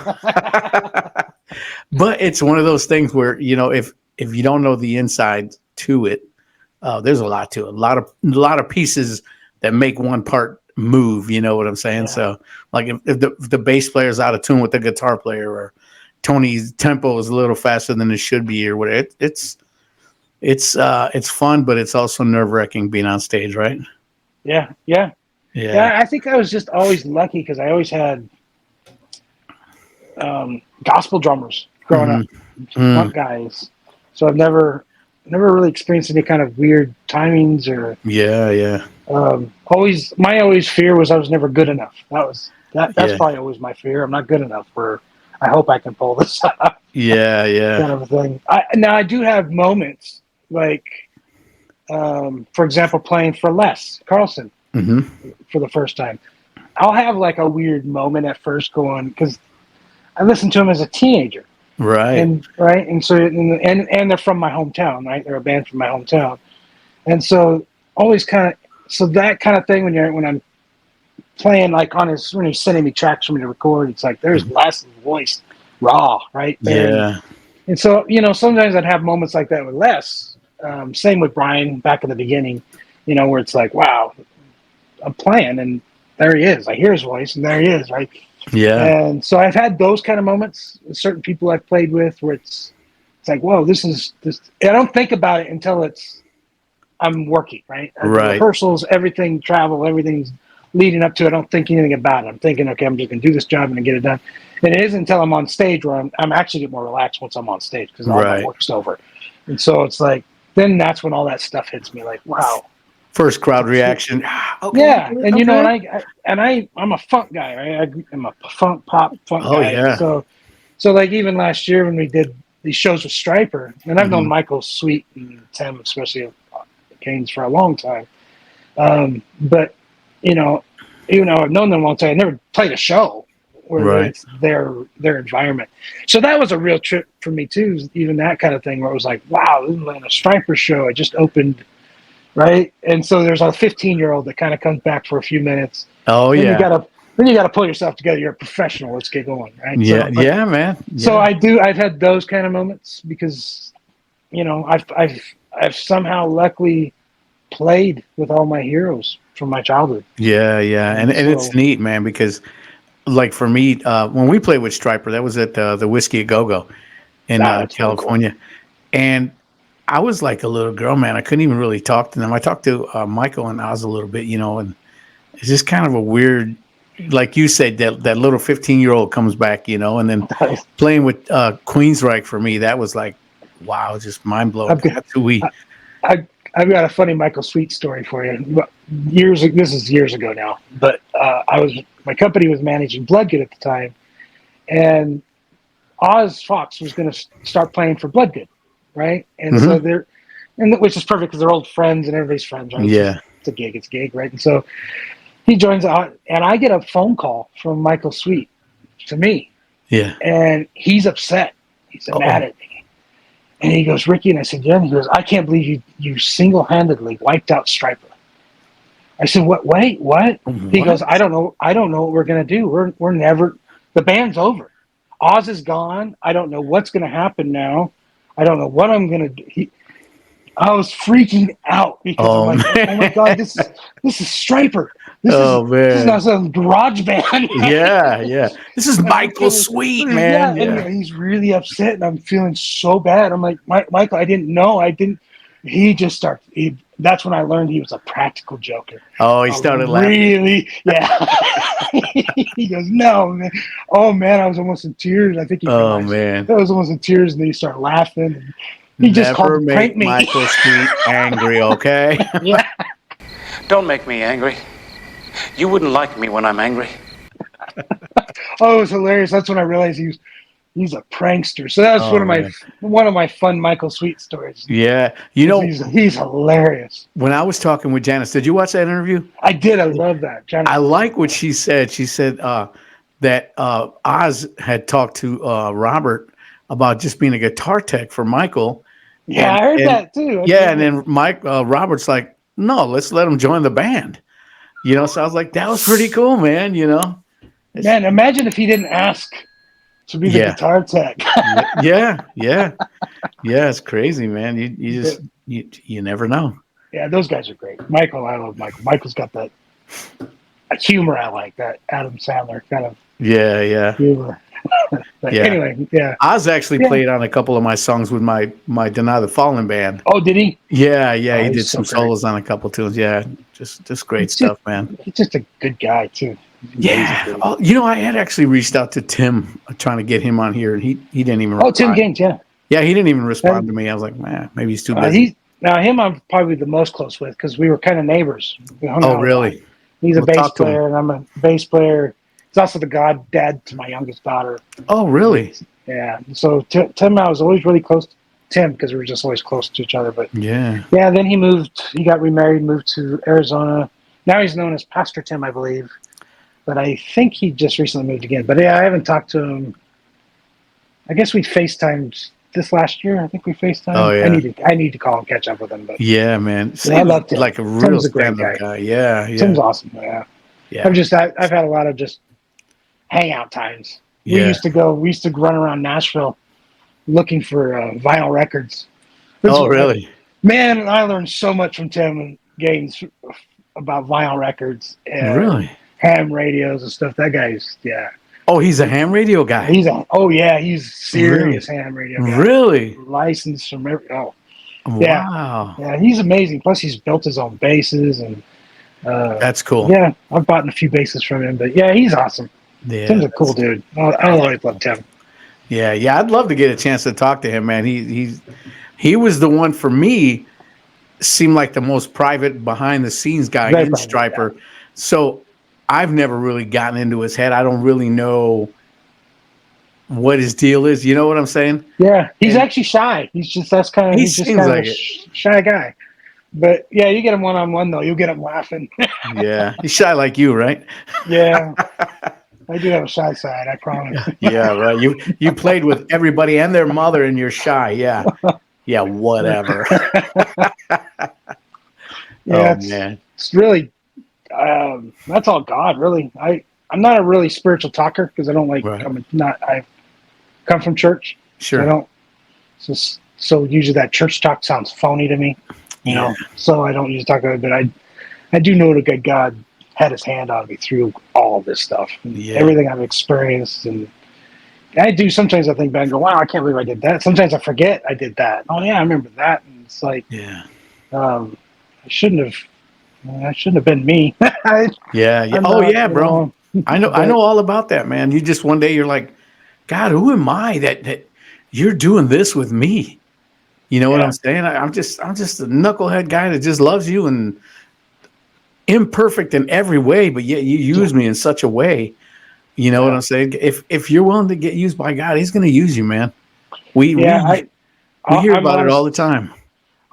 But it's one of those things where, you know, if you don't know the inside to it, there's a lot to it. A lot of pieces that make one part move, you know what I'm saying? So like if the bass player's out of tune with the guitar player, or Tony's tempo is a little faster than it should be, or whatever, it's it's fun, but it's also nerve-wracking being on stage, right? Yeah, yeah, yeah. I think I was just always lucky because I always had gospel drummers growing up, funk guys. So I've never really experienced any kind of weird timings or Yeah. always fear was I was never good enough. That's Yeah. probably always my fear. I'm not good enough for. I hope I can pull this off. Yeah. Kind of a thing. Now I do have moments like, for example, playing for Les Carlson for the first time. I'll have like a weird moment at first going because I listened to him as a teenager. Right. And so they're from my hometown, right? They're a band from my hometown, and so always kind of that kind of thing when I'm playing like when he's sending me tracks for me to record, it's like there's Les's voice raw right there. Yeah. And so sometimes I'd have moments like that with Les. Same with Brian back in the beginning, where it's like, wow, I'm playing and there he is. I hear his voice and there he is, right? Yeah. And so I've had those kind of moments with certain people I've played with where it's like, whoa, this. I don't think about it until I'm working, right? Right. Rehearsals, everything, travel, everything's leading up to it. I don't think anything about it. I'm thinking, okay, I'm just going to do this job and get it done. And it isn't until I'm on stage where I'm actually get more relaxed once I'm on stage because all my work's over. And so it's like, then that's when all that stuff hits me like, wow. First crowd reaction. Okay, yeah, and I'm a funk guy, right? I'm a funk guy. Yeah. So like even last year when we did these shows with Stryper, and I've known Michael Sweet and Tim, especially Canes, for a long time. But even though I've known them a long time, I never played a show where it's their environment. So that was a real trip for me too. Even that kind of thing where it was like, wow, this is like a Stryper show. I just opened. Right, and so there's a 15-year-old that kind of comes back for a few minutes. Oh then yeah. You gotta pull yourself together. You're a professional. Let's get going, right? Yeah, man. Yeah. So I've had those kind of moments because, I've somehow luckily played with all my heroes from my childhood. Yeah, and it's neat, man, because like for me, when we played with Stryper, that was at the Whiskey a Go Go in California, cool. And I was like a little girl, man. I couldn't even really talk to them. I talked to Michael and Oz a little bit, and it's just kind of a weird, like you said, that little 15-year-old comes back, and then playing with Queensryche for me, that was like, wow, just mind blowing. I've got a funny Michael Sweet story for you. This is years ago now, but my company was managing Bloodgood at the time, and Oz Fox was going to start playing for Bloodgood. Right, and so which is perfect because they're old friends and everybody's friends, right? Yeah, it's a gig, right? And so he joins out, and I get a phone call from Michael Sweet to me. Yeah, and he's upset. He's mad at me, and he goes, "Ricky," and I said, "Yeah." He goes, "I can't believe you single-handedly wiped out Stryper." I said, "What? Wait, what?" He goes, "I don't know what we're gonna do. We're never. The band's over. Oz is gone. I don't know what's gonna happen now. I don't know what I'm gonna do." I was freaking out because I'm like, "Oh my god, this is Stryper. This is not some garage band." Yeah. This is Michael Sweet, man. Yeah, and he's really upset, and I'm feeling so bad. I'm like, Michael, I didn't know. He just started. That's when I learned he was a practical joker. Oh, he started laughing. Really? Yeah. He goes, "No, man. Oh man, I was almost in tears." I think he realized man, I was almost in tears, and then he started laughing. And he just called to prank me. Michael Sweet angry, okay? Yeah. Don't make me angry. You wouldn't like me when I'm angry. Oh, it was hilarious. That's when I realized he's a prankster. So that was one of my fun Michael Sweet stories. Yeah, he's hilarious. When I was talking with Janice, did you watch that interview? I did. I love that. Janice, I like what she said. She said that Oz had talked to Robert about just being a guitar tech for Michael. Yeah, I heard that too. And then Robert's like, "No, let's let him join the band." So I was like, that was pretty cool, man. Man, imagine if he didn't ask to be the guitar tech. Yeah. It's crazy, man. You just you never know. Yeah, those guys are great. Michael, I love Michael. Michael's got that humor I like, that Adam Sandler kind of humor. But Yeah. anyway, yeah. Oz actually Yeah. played on a couple of my songs with my Deny the Fallen band. Oh, did he? Yeah, Oh, he he's did so some great. solos on a couple tunes. Yeah, just great He's just, stuff, man. He's just a good guy too. He's amazing, Yeah. dude. Oh, I had actually reached out to Tim trying to get him on here, and he didn't even Oh, Tim respond. Gaines, yeah. Yeah, he didn't even respond to me. I was like, man, maybe he's too busy. He's now him. I'm probably the most close with because we were kind of neighbors. We hung Oh, out a really? lot. He's a Well, bass talk to him. player, and I'm a bass player. He's also the goddad to my youngest daughter. Oh, really? Yeah. So Tim, I was always really close to Tim because we were just always close to each other. But Yeah. yeah, then he moved. He got remarried, moved to Arizona. Now he's known as Pastor Tim, I believe. But I think he just recently moved again. But yeah, I haven't talked to him. I guess we FaceTimed this last year. I think we FaceTimed. Oh, yeah. I need to call and catch up with him. But Yeah, man. I Seems love Tim. like a real Tim's a great stand-up guy. guy. Yeah, yeah. Tim's awesome. Yeah. Yeah. I've had a lot of just hangout times. We Yeah. used to run around Nashville looking for vinyl records. Oh, really? Man, I learned so much from Tim Gaines about vinyl records and Really? ham radios and stuff. That guy's Oh, he's a ham radio guy. He's serious ham radio guy. Really? Licensed from Wow. yeah, he's amazing. Plus, he's built his own basses and That's cool. yeah, I've bought a few basses from him. But yeah, he's awesome. Yeah. Tim's a cool dude. I always loved Tim. Yeah, I'd love to get a chance to talk to him, man. He was the one for me. Seemed like the most private, behind the scenes guy Very in private, Striper. So I've never really gotten into his head. I don't really know what his deal is. You know what I'm saying? Yeah, he's actually shy. He's just he's just kind seems of like a it. shy guy. But yeah, you get him one-on-one though, you'll get him laughing. Yeah, he's shy like you, right? Yeah, I do have a shy side. I promise. Yeah, right. You played with everybody and their mother, and you're shy. Yeah, yeah, whatever. Yeah, man. it's really that's all God. Really, I'm not a really spiritual talker because I don't like. Right. I come from church. Sure. I don't. So usually that church talk sounds phony to me. You know, so I don't usually talk about it. But I do know that God had His hand on me through all this stuff, and everything I've experienced, and I do sometimes I think back and go, wow, I can't believe I did that. Sometimes I forget I did that. Oh yeah, I remember that. And it's like, I shouldn't have been me. Yeah. Oh yeah, bro. I know all about that, man. You just one day you're like, God, who am I that you're doing this with me? You know what I'm saying? I'm just a knucklehead guy that just loves you and imperfect in every way, but yet you use me in such a way. You know what I'm saying? If you're willing to get used by God, He's going to use you, man. We hear about it all the time.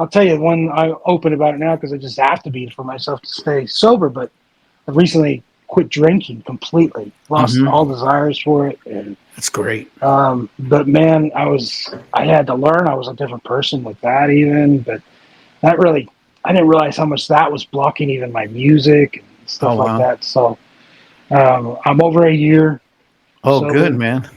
I'll tell you one. I'm open about it now because I just have to be for myself to stay sober. But I recently quit drinking completely. Lost all desires for it. And, that's great. But man, I had to learn. I was a different person with that even. But that really, I didn't realize how much that was blocking even my music and stuff like that. So I'm over a year. Oh, sober. Good, man.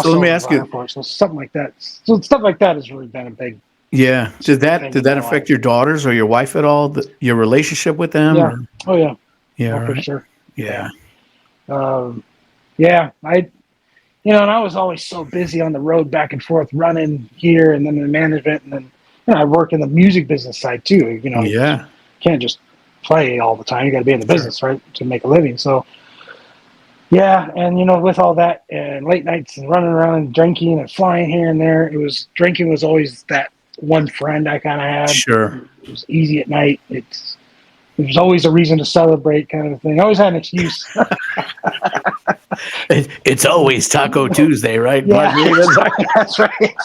So let me ask you. So something like that. So stuff like that has really been a big. Yeah. Did that affect your daughters or your wife at all? Your relationship with them? Yeah. Or? Oh yeah. Yeah. For sure. Yeah. And I was always so busy on the road back and forth running here and then the management and then I work in the music business side too. You can't just play all the time. You got to be in the business, right, to make a living. So yeah, and with all that and late nights and running around and drinking and flying here and there, drinking was always that one friend I kind of had. Sure. It was easy at night. There's always a reason to celebrate, kind of thing. I always had an excuse. It's always Taco Tuesday, right? Yeah, that's right.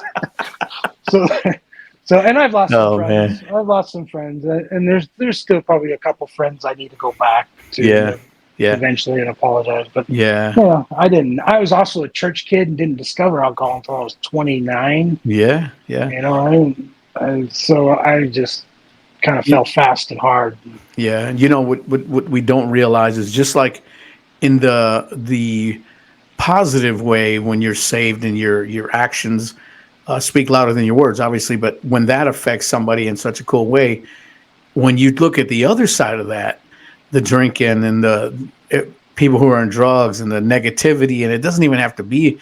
So, and I've lost some friends. Man. I've lost some friends, and there's still probably a couple friends I need to go back to. Eventually and apologize, but I didn't. I was also a church kid and didn't discover alcohol until I was 29. Yeah. So I just kind of fell fast and hard. Yeah, and what we don't realize is just like in the positive way when you're saved and your actions speak louder than your words, obviously. But when that affects somebody in such a cool way, when you look at the other side of that, the drinking and the people who are on drugs and the negativity, and it doesn't even have to be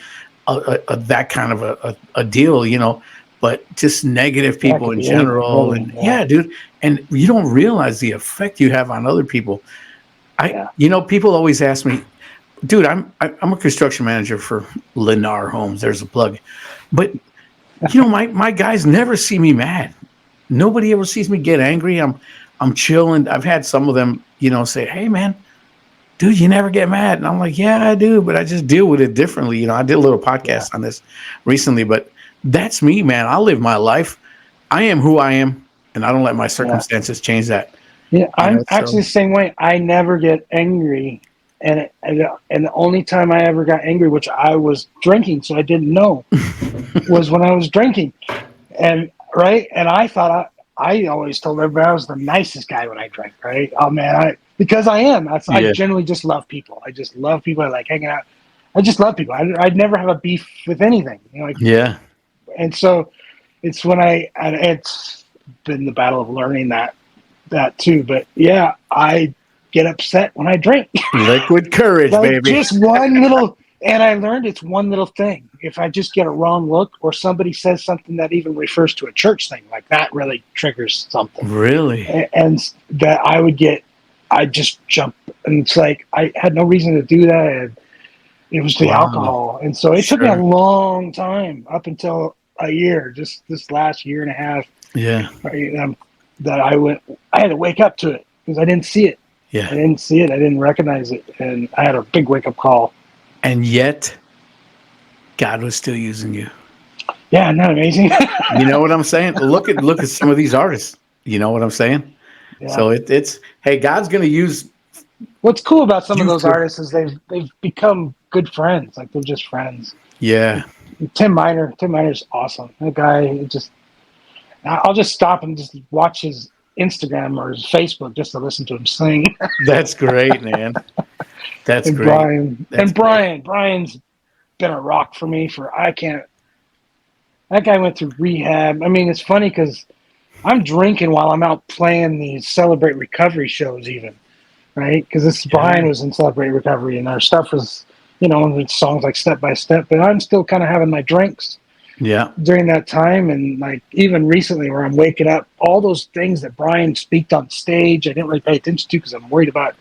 that kind of a deal, but just negative That people could in be anything, general. really. And yeah, dude. And you don't realize the effect you have on other people. People always ask me, dude, I'm a construction manager for Lennar Homes. There's a plug. But my guys never see me mad. Nobody ever sees me get angry. I'm chilling. I've had some of them, say, "Hey man, dude, you never get mad." And I'm like, "Yeah, I do, but I just deal with it differently." I did a little podcast on this recently, but that's me, man. I live my life. I am who I am, and I don't let my circumstances change that. Yeah, I'm So actually the same way. I never get angry, and the only time I ever got angry, which I was drinking, so I didn't know, was when I was drinking, and I thought I always told everybody I was the nicest guy when I drank, right? Oh man, because I am. I generally just love people. I just love people. I like hanging out. I just love people. I'd never have a beef with anything, yeah. And so it's and it's been the battle of learning that too. But yeah, I get upset when I drink. Liquid courage, Like baby. just one little, and I learned it's one little thing. If I just get a wrong look or somebody says something that even refers to a church thing, like that really triggers something. Really? And that I just jump. And it's like, I had no reason to do that. And it was the alcohol. And so it took me a long time, up until a year, just this last year and a half. Yeah. That I had to wake up to it because I didn't see it. Yeah. I didn't see it. I didn't recognize it. And I had a big wake up call. And yet, God was still using you. Yeah, isn't that amazing? You know what I'm saying? Look at some of these artists. You know what I'm saying? Yeah. So it's hey, God's going to use. What's cool about some of those artists is they've become good friends. Like they're just friends. Yeah. Tim Miner's awesome. That guy I'll just stop and just watch his Instagram or his Facebook just to listen to him sing. That's great, man. That's and great. Brian's been a rock for me that guy went through rehab. I mean, it's funny because I'm drinking while I'm out playing these Celebrate Recovery shows even, right? Because Brian was in Celebrate Recovery and our stuff was, songs like Step by Step, but I'm still kind of having my drinks. Yeah. During that time, and like even recently where I'm waking up, all those things that Brian speaked on stage, I didn't really pay attention to because I'm worried about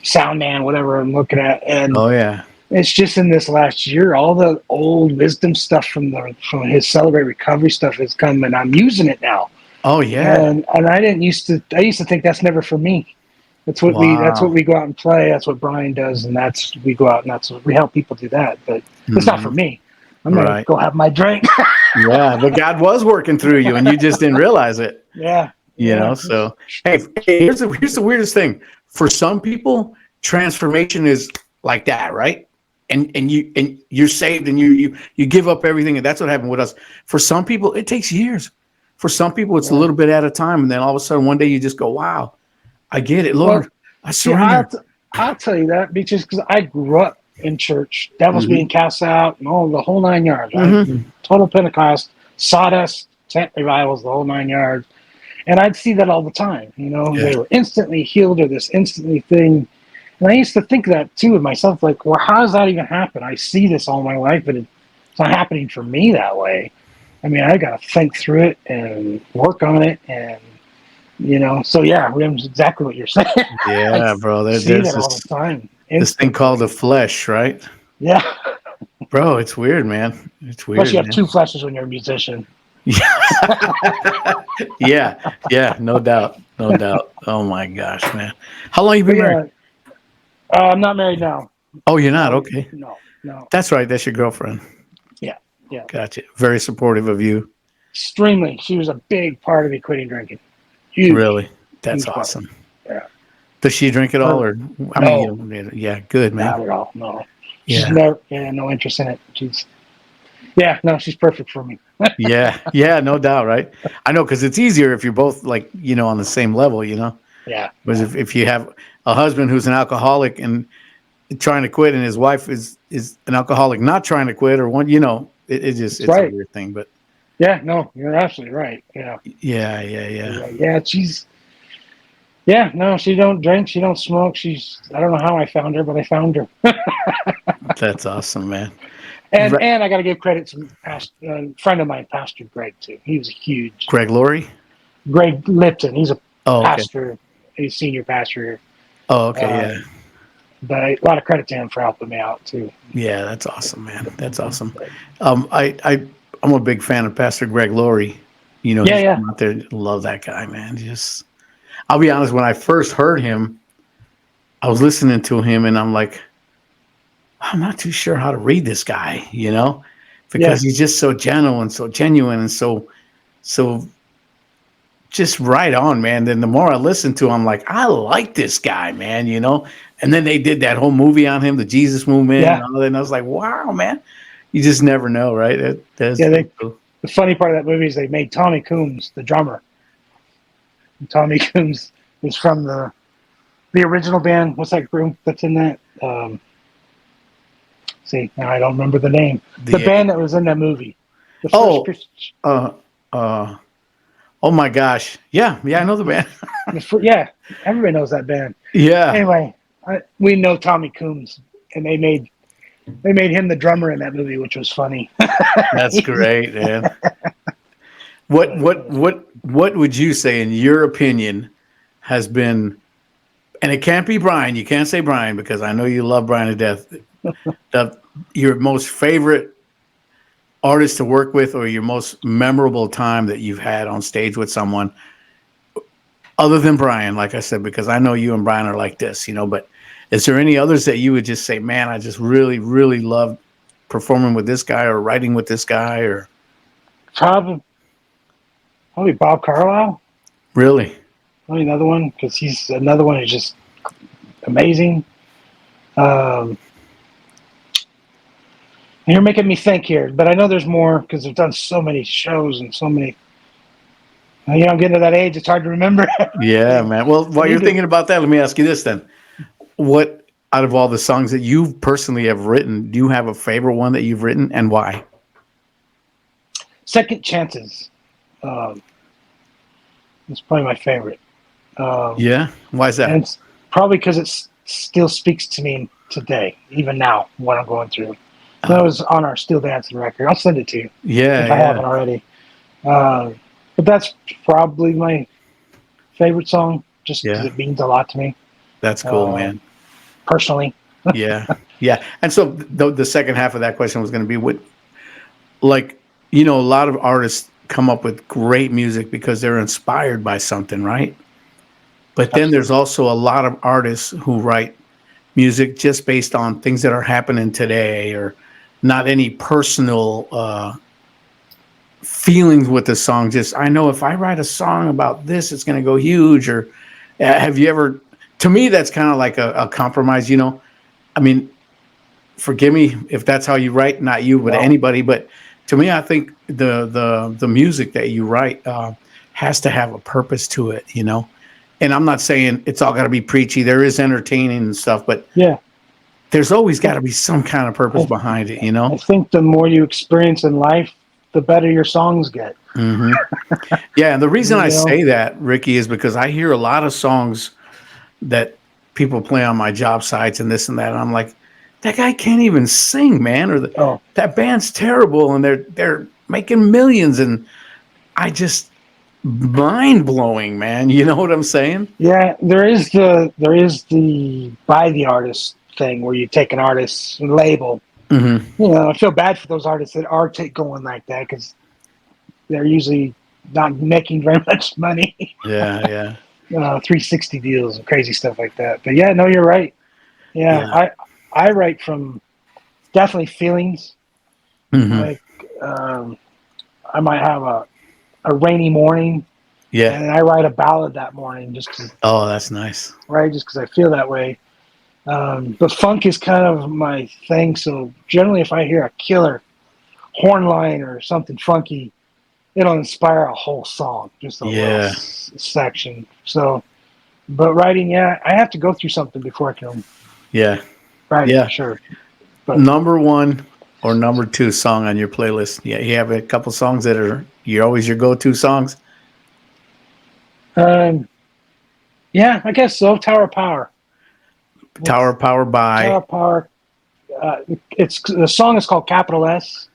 sound man, whatever I'm looking at. And it's just in this last year, all the old wisdom stuff from his Celebrate Recovery stuff has come, and I'm using it now. Oh yeah. And I used to think that's never for me. That's what we go out and play. That's what Brian does, and we go out and that's what we help people do that. But it's not for me. I'm gonna go have my drink. Yeah, but God was working through you, and you just didn't realize it. Yeah, So hey, here's the weirdest thing. For some people, transformation is like that, right? And you're saved, and you give up everything, and that's what happened with us. For some people, it takes years. For some people, it's a little bit at a time, and then all of a sudden, one day you just go, "Wow, I get it, Lord. I surrender." I'll tell you that because I grew up in church, devils being cast out, and the whole 9 yards. Right? Total Pentecost, sawdust, tent revivals, the whole 9 yards. And I'd see that all the time. They were instantly healed or this instantly thing. And I used to think that too with myself, like, well, how does that even happen? I see this all my life, but it's not happening for me that way. I mean, I got to think through it and work on it. And, so yeah, that's exactly what you're saying. Yeah, bro. There's that all the time. This thing called the flesh, right? Yeah. Bro, it's weird, man. It's weird. Plus, you have two fleshes when you're a musician. Yeah, no doubt. Oh my gosh, man. How long you been married? I'm not married now. Oh, you're not? Okay. No. That's right. That's your girlfriend. Yeah. Gotcha. Very supportive of you. Extremely. She was a big part of me quitting drinking. Huge. Really? That's Huge awesome. Part. Yeah. Does she drink at all, or no. Yeah, good, man. Not at all. No. She's no interest in it. She's perfect for me. yeah, no doubt, right? I know, because it's easier if you're both like on the same level, Yeah. Because if you have a husband who's an alcoholic and trying to quit, and his wife is an alcoholic not trying to quit, or one, it's a weird thing. But yeah, no, you're absolutely right. Yeah. Yeah. She's. Yeah, no, she don't drink, she don't smoke. I don't know how I found her, but I found her. That's awesome, man. And I got to give credit to friend of mine, Pastor Greg, too. He was a huge. Greg Laurie? Greg Lipton. He's a Oh, okay. pastor. He's senior pastor here. Oh, okay, yeah. But a lot of credit to him for helping me out, too. Yeah, that's awesome, man. That's awesome. I'm a big fan of Pastor Greg Laurie. You know, he's Yeah. out there. Love that guy, man. Just, I'll be honest. When I first heard him, I was listening to him, and I'm like, I'm not too sure how to read this guy, you know, because he's just so gentle and so genuine and so just right on, man. Then the more I listen to him, I'm like, I like this guy, man, you know. And then they did that whole movie on him, the Jesus movement, and all that. And I was like, wow, man. You just never know, right? That's cool. The funny part of that movie is they made Tommy Coombs the drummer. And Tommy Coombs is from the original band. What's that group that's in that? See, now I don't remember the name. The band that was in that movie. Oh my gosh. Yeah, I know the band. Yeah, everybody knows that band. Yeah. Anyway, we know Tommy Coombs, and they made him the drummer in that movie, which was funny. That's great, man. What would you say, in your opinion, has been, and it can't be Brian. You can't say Brian because I know you love Brian to death. Your most favorite artist to work with, or your most memorable time that you've had on stage with someone, other than Brian, like I said, because I know you and Brian are like this, you know, but is there any others that you would just say, man, I just really, really love performing with this guy or writing with this guy? Or probably Bob Carlisle. Really? Probably another one, because he's another one who's just amazing. You're making me think here, but I know there's more because they've done so many shows and so many. You know, I'm getting to that age; it's hard to remember. Yeah, man. Well, while you're thinking about that, let me ask you this then: what out of all the songs that you personally have written, do you have a favorite one that you've written, and why? Second Chances. It's probably my favorite. Yeah, why is that? And it's probably because it still speaks to me today, even now, what I'm going through. That was on our Still Dancing record. I'll send it to you. Yeah, if I haven't already. But that's probably my favorite song, just because it means a lot to me. That's cool, man. Personally. Yeah. And so the second half of that question was going to be, what, like, you know, a lot of artists come up with great music because they're inspired by something, right? But then there's also a lot of artists who write music just based on things that are happening today, or not any personal feelings with the song. Just, I know if I write a song about this, it's going to go huge. Or have you ever, to me, that's kind of like a compromise, you know? I mean, forgive me if that's how you write, not you, but anybody. But to me, I think the music that you write has to have a purpose to it, you know? And I'm not saying it's all got to be preachy. There is entertaining and stuff, but there's always got to be some kind of purpose behind it, you know? I think the more you experience in life, the better your songs get. Mm-hmm. Yeah, and the reason I say that, Ricky, is because I hear a lot of songs that people play on my job sites and this and that, and I'm like, that guy can't even sing, man, or that band's terrible, and they're making millions, and I just, mind blowing, man. You know what I'm saying? Yeah, there is the buy the artist thing where you take an artist's label. Mm-hmm. You know, I feel bad for those artists that are going like that, because they're usually not making very much money. Yeah. 360 deals and crazy stuff like that. But yeah, no, you're right. Yeah. I write from definitely feelings. Mm-hmm. Like I might have a rainy morning. Yeah. And I write a ballad that morning just because. Oh, that's nice. Right, just because I feel that way. But funk is kind of my thing. So generally, if I hear a killer horn line or something funky, it'll inspire a whole song, just a little section. So, but writing, I have to go through something before I can. Write, sure. But number one or number two song on your playlist? Yeah, you have a couple songs that are always your go-to songs. I guess so. Tower of Power. Tower of Power by. Tower of Power. it's the song is called Capital S,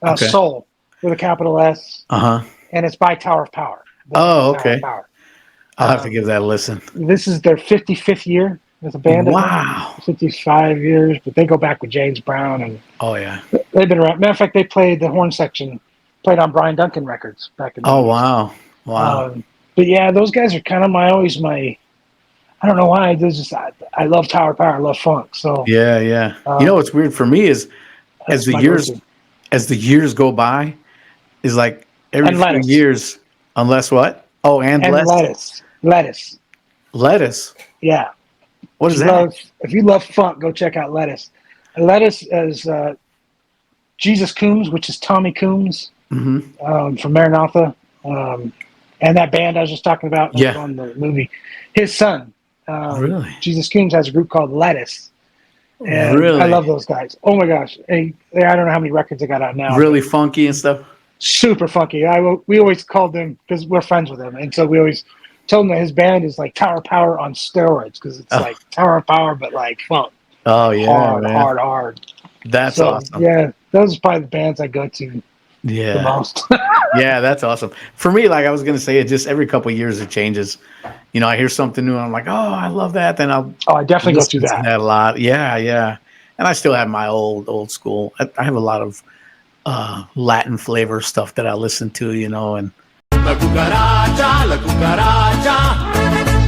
Okay. Soul with a capital S, Uh-huh. and it's by Tower of Power. Oh, Tower okay. of Power. I'll have to give that a listen. This is their 55th year as a band. Wow. 55 years, but they go back with James Brown, and Oh, yeah. they've been around. Matter of fact, they played the horn section, played on Brian Duncan records back in the Oh, 80s. wow. Wow. But yeah, those guys are kind of my. I don't know why. There's just I love Tower of Power. I love funk. So Yeah, yeah. You know what's weird for me is as that's the my years go-to. as the years go by, is like every And few lettuce. years, unless what? Oh, and And less lettuce. lettuce. Yeah. What is that? If you love funk, go check out Lettuce. And Lettuce is Jesus Coombs, which is Tommy Coombs from Maranatha, and that band I was just talking about Yeah. on the movie. His son, Really? Jesus Coombs, has a group called Lettuce. And Really? I love those guys. Oh my gosh! I don't know how many records they got out now. Really funky and stuff. Super funky. We always called them because we're friends with him, and so we always told him that his band is like Tower Power on steroids because it's like Tower Power but like funk. Oh yeah, hard. That's So, awesome. yeah, those are probably the bands I go to the Yeah, most. yeah, that's awesome. For me, like I was gonna say, it just every couple of years it changes. You know, I hear something new, and I'm like, oh, I love that. Then I'll I definitely go listen through to that. that a lot. Yeah, yeah. And I still have my old school. I have a lot of Latin flavor stuff that I listen to. You know, and La cucaracha,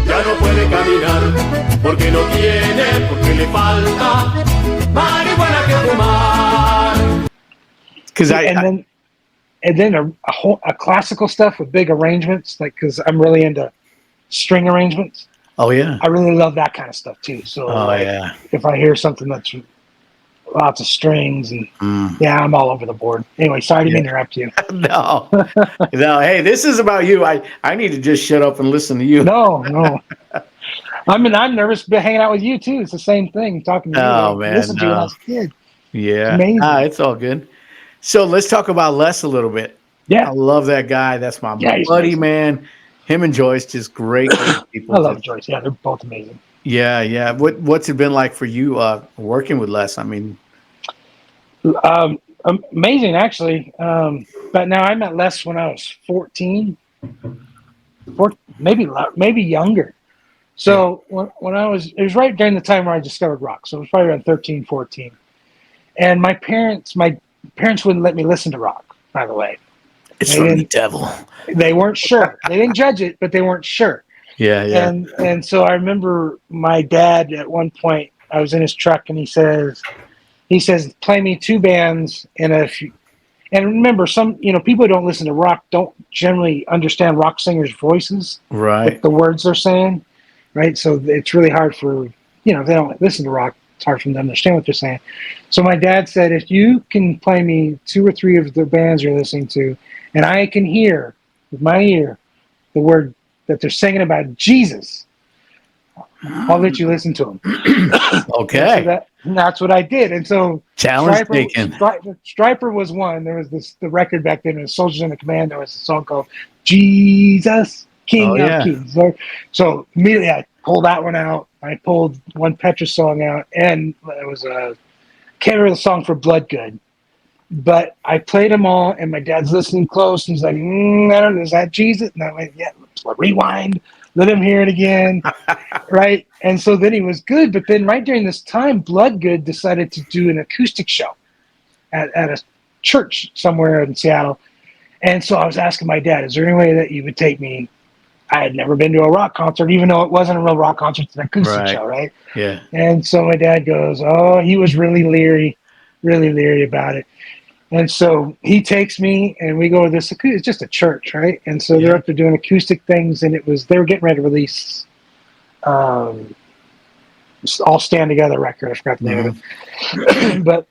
ya no puede caminar, porque no tiene, porque le falta marihuana que fumar. because And then a classical stuff with big arrangements, like because I'm really into string arrangements. oh yeah, I really love that kind of stuff too. So yeah. if I hear something that's lots of strings and yeah, I'm all over the board. Anyway, sorry to interrupt you. No, no. Hey, this is about you. I need to just shut up and listen to you. No. I'm nervous hanging out with you too. It's the same thing. Talking to you. Oh, I man, listened to you when I no. was a kid. Yeah, Amazing. it's all good. So let's talk about Les a little bit. Yeah. I love that guy. That's my He's buddy, amazing. man. Him and Joyce, just great people. I love Joyce. Yeah, they're both amazing. Yeah, yeah. What's it been like for you working with Les? I mean, Amazing, actually. But now I met Les when I was 14, maybe younger. So when I was, it was right during the time where I discovered rock. So it was probably around 13, 14. And my parents wouldn't let me listen to rock, by the way. it's from the devil. They weren't sure. They didn't judge it, but they weren't sure. Yeah, yeah. And so I remember my dad at one point, I was in his truck and he says, play me two bands and remember some, people who don't listen to rock don't generally understand rock singers' voices, Right. what the words they're saying, right? So it's really hard for, if they don't listen to rock, it's hard for them to understand what they're saying. So my dad said, if you can play me two or three of the bands you're listening to, and I can hear with my ear the word that they're singing about Jesus, I'll let you listen to them. Okay. And that's what I did. And so Challenge taken. Stryper was one. There was the record back then. It was Soldiers in the Command. There was a song called Jesus, King of Kings. So immediately I pulled that one out. I pulled one Petra song out, and it was can't remember the song for Blood Good. But I played them all, and my dad's listening close. And he's like, I don't know, is that Jesus? And I went, yeah, rewind. Let him hear it again, right? And so then he was good. But then right during this time, Bloodgood decided to do an acoustic show at a church somewhere in Seattle. And so I was asking my dad, is there any way that you would take me? I had never been to a rock concert, even though it wasn't a real rock concert. It's an acoustic show, right? Yeah. And so my dad goes, he was really leery about it. And so he takes me and we go to this, it's just a church, right? And so they're up there doing acoustic things, and they were getting ready to release All Stand Together record. I forgot the name of it. But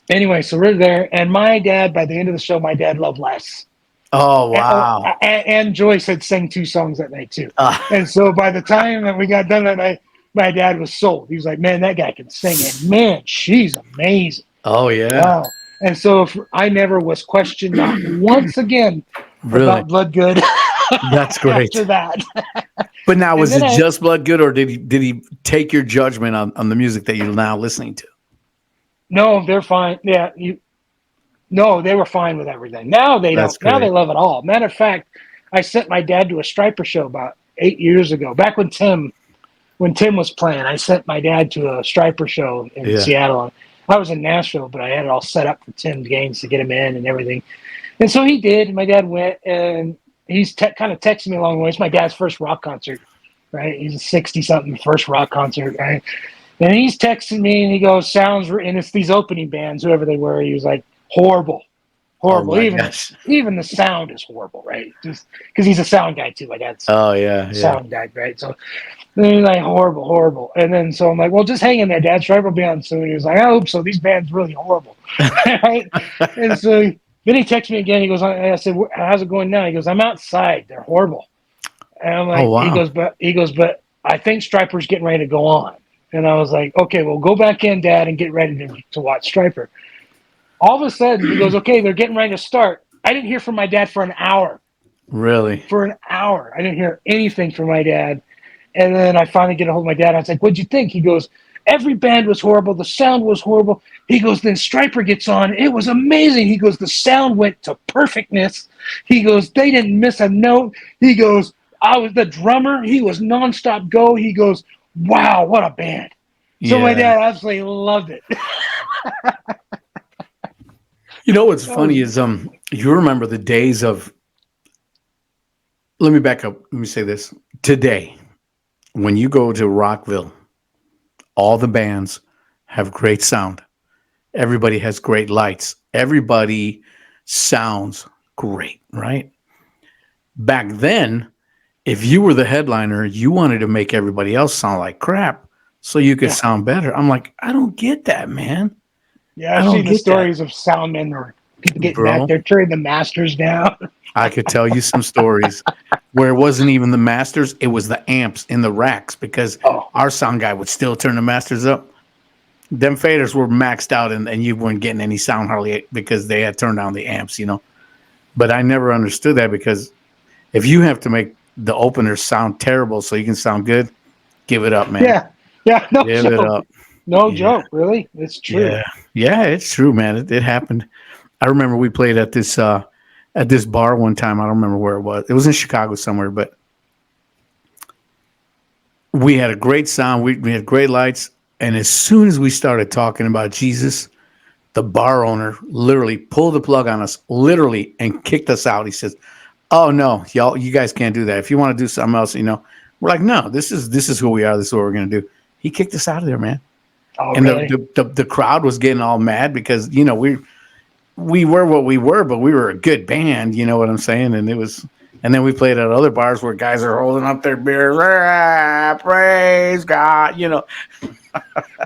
anyway, so we're there, and my dad, by the end of the show, my dad loved Les. Oh, wow. And Joyce had sang two songs that night too. And so by the time that we got done that night, my dad was sold. He was like, man, that guy can sing, and man, she's amazing. Oh, yeah. Wow. And so I never was questioned not once again about Bloodgood. That's great. After that. But now, was it just Bloodgood, or did he take your judgment on the music that you're now listening to? No, they're fine. Yeah, no, they were fine with everything. Now they That's don't. Now they great. love it all. Matter of fact, I sent my dad to a striper show about 8 years ago. Back when Tim was playing, I sent my dad to a striper show in Yeah. Seattle. I was in Nashville, but I had it all set up for Tim's games to get him in and everything. And so he did. My dad went, and he's kind of texting me along the way. It's my dad's first rock concert, right? He's a 60-something first rock concert, right? And he's texting me, and he goes, and it's these opening bands, whoever they were. He was like, horrible. Oh Horrible. my gosh. Even the sound is horrible, right? Just because he's a sound guy too. My dad's Oh yeah. sound guy, right? So then he's like, horrible, horrible. And then so I'm like, well, just hang in there, Dad. Stripe will be on soon. He was like, I hope so. These bands really horrible, right? And so then he texts me again. He goes, I said, how's it going now? He goes, I'm outside. They're horrible. And I'm like, Oh, wow. he goes, but I think Striper's getting ready to go on. And I was like, okay, well, go back in, Dad, and get ready to watch Striper. All of a sudden, he goes, okay, they're getting ready to start. I didn't hear from my dad for an hour. Really? For an hour. I didn't hear anything from my dad. And then I finally get a hold of my dad. I was like, what'd you think? He goes, every band was horrible. The sound was horrible. He goes, then Striper gets on. It was amazing. He goes, the sound went to perfectness. He goes, they didn't miss a note. He goes, I was the drummer. He was nonstop go. He goes, wow, what a band. So my dad absolutely loved it. You know what's funny is you remember the days of, let me back up. Let me say this. Today, when you go to Rockville, all the bands have great sound. Everybody has great lights. Everybody sounds great, right? Back then, if you were the headliner, you wanted to make everybody else sound like crap so you could sound better. I'm like, I don't get that, man. Yeah, I've seen the stories of soundmen or people getting back there, turning the masters down. I could tell you some stories where it wasn't even the masters, it was the amps in the racks because our sound guy would still turn the masters up. Them faders were maxed out and you weren't getting any sound hardly because they had turned down the amps, you know. But I never understood that because if you have to make the openers sound terrible so you can sound good, give it up, man. Yeah, no give joke. it up. No joke, really. It's true. Yeah, it's true, man. It happened. I remember we played at this bar one time. I don't remember where it was. It was in Chicago somewhere, but we had a great sound. We had great lights. And as soon as we started talking about Jesus, the bar owner literally pulled the plug on us, literally, and kicked us out. He says, "Oh no, you guys can't do that. If you want to do something else, you know." We're like, "No, this is who we are. This is what we're gonna do." He kicked us out of there, man. Oh, And really? the crowd was getting all mad because, you know, we were what we were, but we were a good band, you know what I'm saying? And then we played at other bars where guys are holding up their beers, praise God, you know.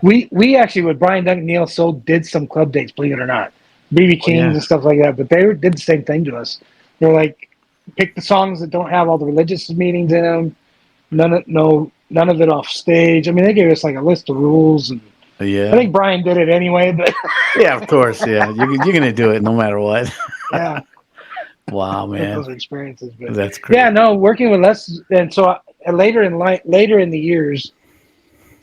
We actually, with Brian Duncan, Neil Soul, did some club dates, believe it or not. BB Kings and stuff like that, but they did the same thing to us. They're like, pick the songs that don't have all the religious meanings in them. None of it off stage. I mean, they gave us like a list of rules, and I think Brian did it anyway. But yeah, of course, yeah, you're gonna do it no matter what. Yeah. Wow, man, those experiences. But that's great. yeah, no, working with Les, and so later in the years,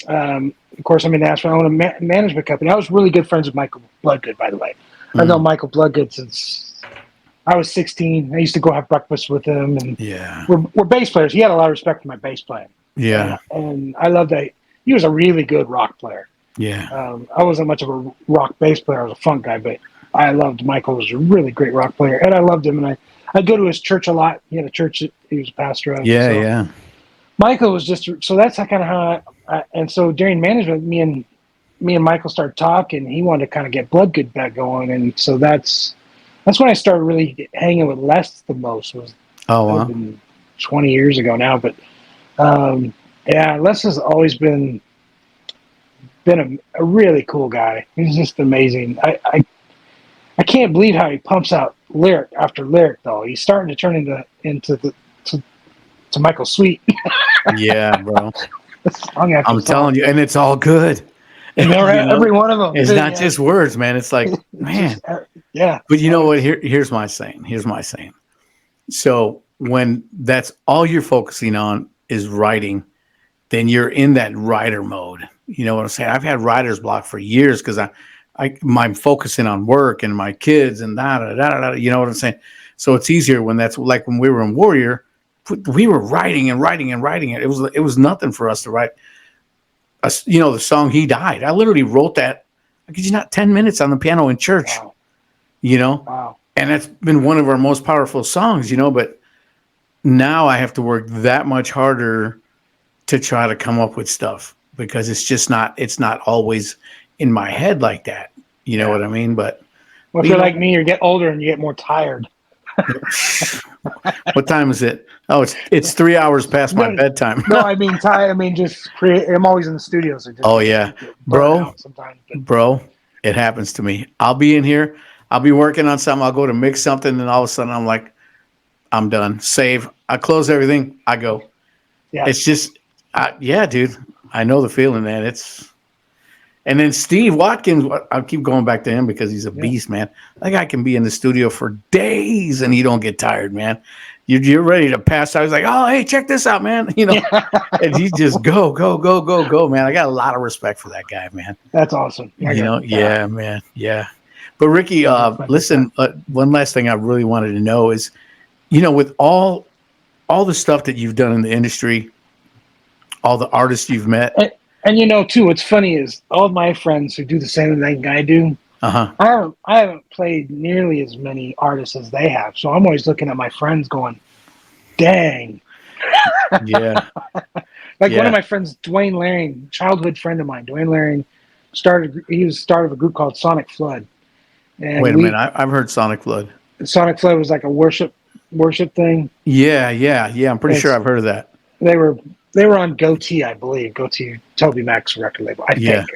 of course, I'm in Nashville. I own a management company. I was really good friends with Michael Bloodgood, by the way. I've known Michael Bloodgood since I was 16. I used to go have breakfast with him, and we're bass players. He had a lot of respect for my bass playing. Yeah, and I loved that. He was a really good rock player. Yeah, I wasn't much of a rock bass player. I was a funk guy, but I loved Michael. He was a really great rock player, and I loved him. And I go to his church a lot. He had a church that he was a pastor of. Yeah. Michael was just so that's kind of how. And so during management, me and Michael started talking. He wanted to kind of get Bloodgood back going, and so that's when I started really hanging with Les the most. Was 20 years ago now, but yeah, Les has always been a really cool guy. He's just amazing. I can't believe how he pumps out lyric after lyric, though. He's starting to turn into Michael Sweet. Yeah, bro. I'm telling you, and it's all good. And every one of them. It's not just words, man. It's like, man. Yeah. But you know what? Here's my saying. So when that's all you're focusing on is writing, then you're in that writer mode. You know what I'm saying? I've had writer's block for years because I'm focusing on work and my kids and da. You know what I'm saying? So it's easier when that's like when we were in Warrior, we were writing and writing and writing it. It was nothing for us to write. The song "He Died." I literally wrote that. I kid you not, 10 minutes on the piano in church. Wow. Wow. And that's been one of our most powerful songs. But now I have to work that much harder to try to come up with stuff because it's not always in my head like that. You know what I mean? But if you're like me, you get older and you get more tired. What time is it? Oh, it's 3 hours past my bedtime. No, I mean tired. I mean just create. I'm always in the studio, so bro. Sometimes, bro, it happens to me. I'll be in here. I'll be working on something. I'll go to mix something, and all of a sudden I'm like, I'm done. Save. I close everything. I go. Yeah. It's just, dude. I know the feeling, man. And then Steve Watkins, I'll keep going back to him because he's a beast, man. That guy can be in the studio for days and he don't get tired, man. You're ready to pass out. He's like, oh, hey, check this out, man. And he just go, man. I got a lot of respect for that guy, man. That's awesome. Yeah, man. Yeah. But Ricky, listen, one last thing I really wanted to know is, with all the stuff that you've done in the industry, all the artists you've met. And too, what's funny is all of my friends who do the same thing I do. I haven't played nearly as many artists as they have, so I'm always looking at my friends, going, "Dang." Yeah. One of my friends, Dwayne Laring, childhood friend of mine, Dwayne Laring, he was started of a group called Sonic Flood. And wait a minute, I've heard Sonic Flood. Sonic Flood was like a worship thing. Yeah. I'm pretty sure I've heard of that. They were on Goatee, I believe. Goatee, Toby Mac's record label, I think,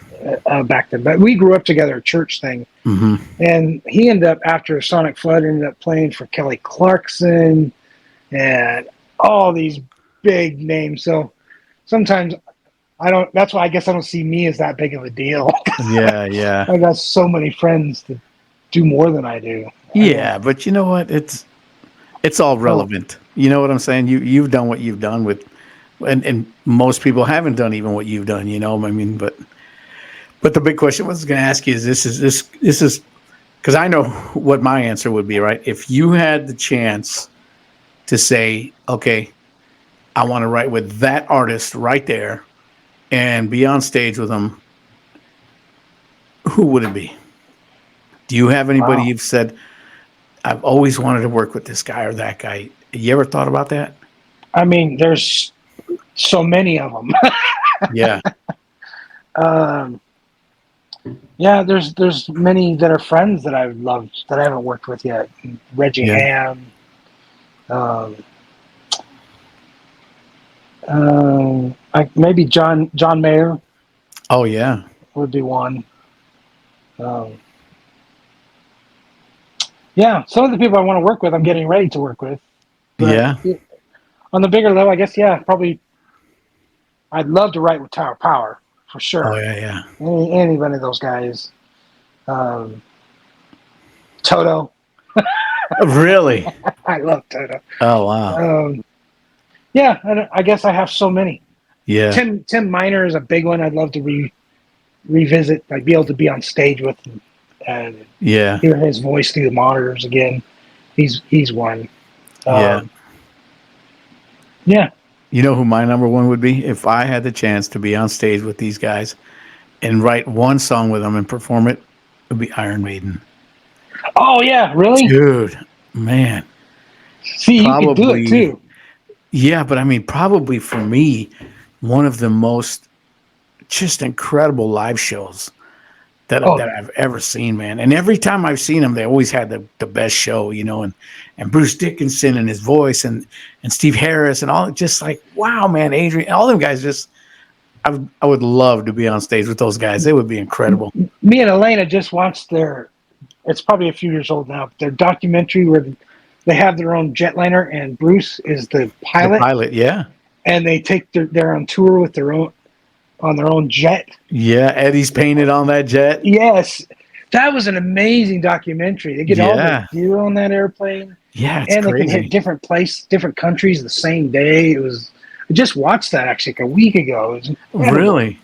back then. But we grew up together, a church thing. Mm-hmm. And he ended up, after Sonic Flood, ended up playing for Kelly Clarkson and all these big names. So sometimes that's why I guess I don't see me as that big of a deal. Yeah. I got so many friends that do more than I do. Yeah, but you know what? It's all relevant. You know what I'm saying? You've done what you've done with. And most people haven't done even what you've done, I mean, but the big question I was going to ask you is this is because I know what my answer would be, right? If you had the chance to say, okay, I want to write with that artist right there and be on stage with them, who would it be? Do you have anybody you've said, I've always wanted to work with this guy or that guy? You ever thought about that? I mean, there's so many of them. Yeah. There's many that are friends that I've loved that I haven't worked with yet. Reggie Ham. Maybe John Mayer. Oh yeah. Would be one. Some of the people I want to work with, I'm getting ready to work with. But on the bigger level, I guess, probably I'd love to write with Tower Power for sure. Oh yeah. Any one of those guys. Toto. Really? I love Toto. Oh wow. I guess I have so many. Yeah. Tim Miner is a big one. I'd love to revisit, like be able to be on stage with him and hear his voice through the monitors again. He's one. Yeah. You know who my number one would be? If I had the chance to be on stage with these guys and write one song with them and perform it, it would be Iron Maiden. Oh, yeah. Really? Dude, man. See, you can do it too. Yeah, but I mean, probably for me, one of the most just incredible live shows that I've ever seen, man. And every time I've seen them, they always had the best show, and Bruce Dickinson and his voice and Steve Harris and all, just like, wow, man, Adrian, all them guys just, I would love to be on stage with those guys. They would be incredible. Me and Elena just watched it's probably a few years old now, their documentary where they have their own jetliner and Bruce is the pilot. The pilot, yeah. And they take they're on tour with their own jet. Yeah, Eddie's painted on that jet. Yes. That was an amazing documentary. They get all the gear on that airplane. Yeah, it's and crazy. They can hit different countries the same day. I just watched that actually like a week ago. Really?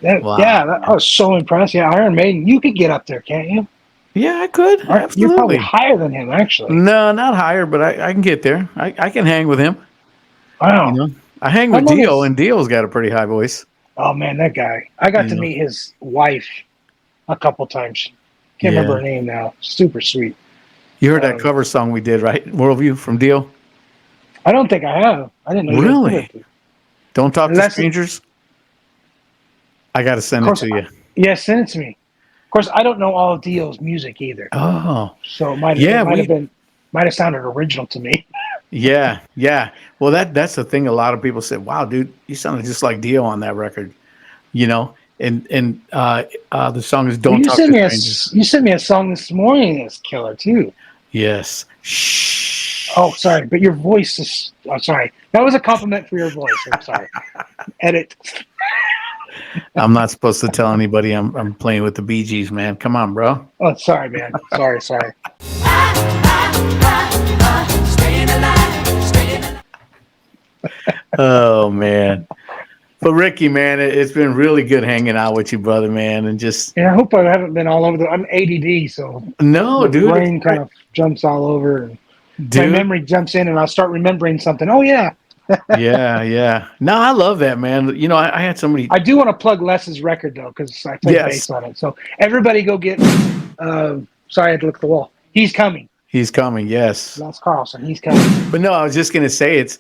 I was so impressed. Yeah, Iron Maiden, you could get up there, can't you? Yeah, I could. You're probably Absolutely. higher than him, actually. No, not higher, but I can get there. I can hang with him. Wow. You know, I hang How with long Dio, is- and Dio's got a pretty high voice. Oh man, that guy! I got to know. meet his wife a couple times. Can't remember her name now. Super sweet. You heard that cover song we did, right? Worldview from Dio. I don't think I have. I didn't know you guys did Really? it. Don't talk to Unless strangers. I got to send it to you. Yeah, send it to me. Of course, I don't know all of Dio's music either, Oh, so it might have sounded original to me. yeah. Well, that's the thing. A lot of people said, "Wow, dude, you sounded just like Dio on that record." You know, and the song is "Don't Talk to Strangers." You sent me a song this morning that's killer too. Yes. Shh. Oh, sorry, but your voice is. Oh, sorry. That was a compliment for your voice. I'm sorry. Edit. I'm not supposed to tell anybody I'm playing with the Bee Gees, man. Come on, bro. Oh, sorry, man. Sorry. Oh man. But Ricky, man, it's been really good hanging out with you, brother, man, and just Yeah, I hope I haven't been all over I'm ADD, so no, my dude. brain kind of jumps all over, and my Dude. memory jumps in, and I'll start remembering something. Oh yeah. Yeah. No, I love that, man. You know, I had somebody. I do want to plug Les's record though, because I played bass on it. So everybody, go get. Sorry, I had to look at the wall. He's coming. He's coming. Yes. Les Carlson. He's coming. But no, I was just gonna say it's.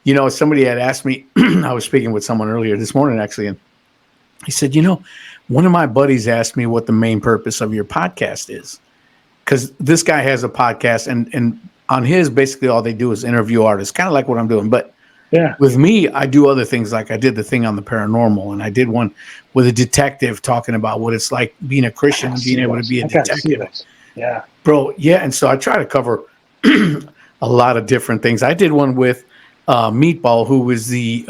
You know, somebody had asked me. I was speaking with someone earlier this morning, actually, and he said, "You know, one of my buddies asked me what the main purpose of your podcast is, because this guy has a podcast, and on his, basically all they do is interview artists, kind of like what I'm doing, but." Yeah. With me, I do other things, like I did the thing on the paranormal, and I did one with a detective talking about what it's like being a Christian and being able to be a detective. Yeah. Bro, yeah. And so I try to cover a lot of different things. I did one with Meatball, who was the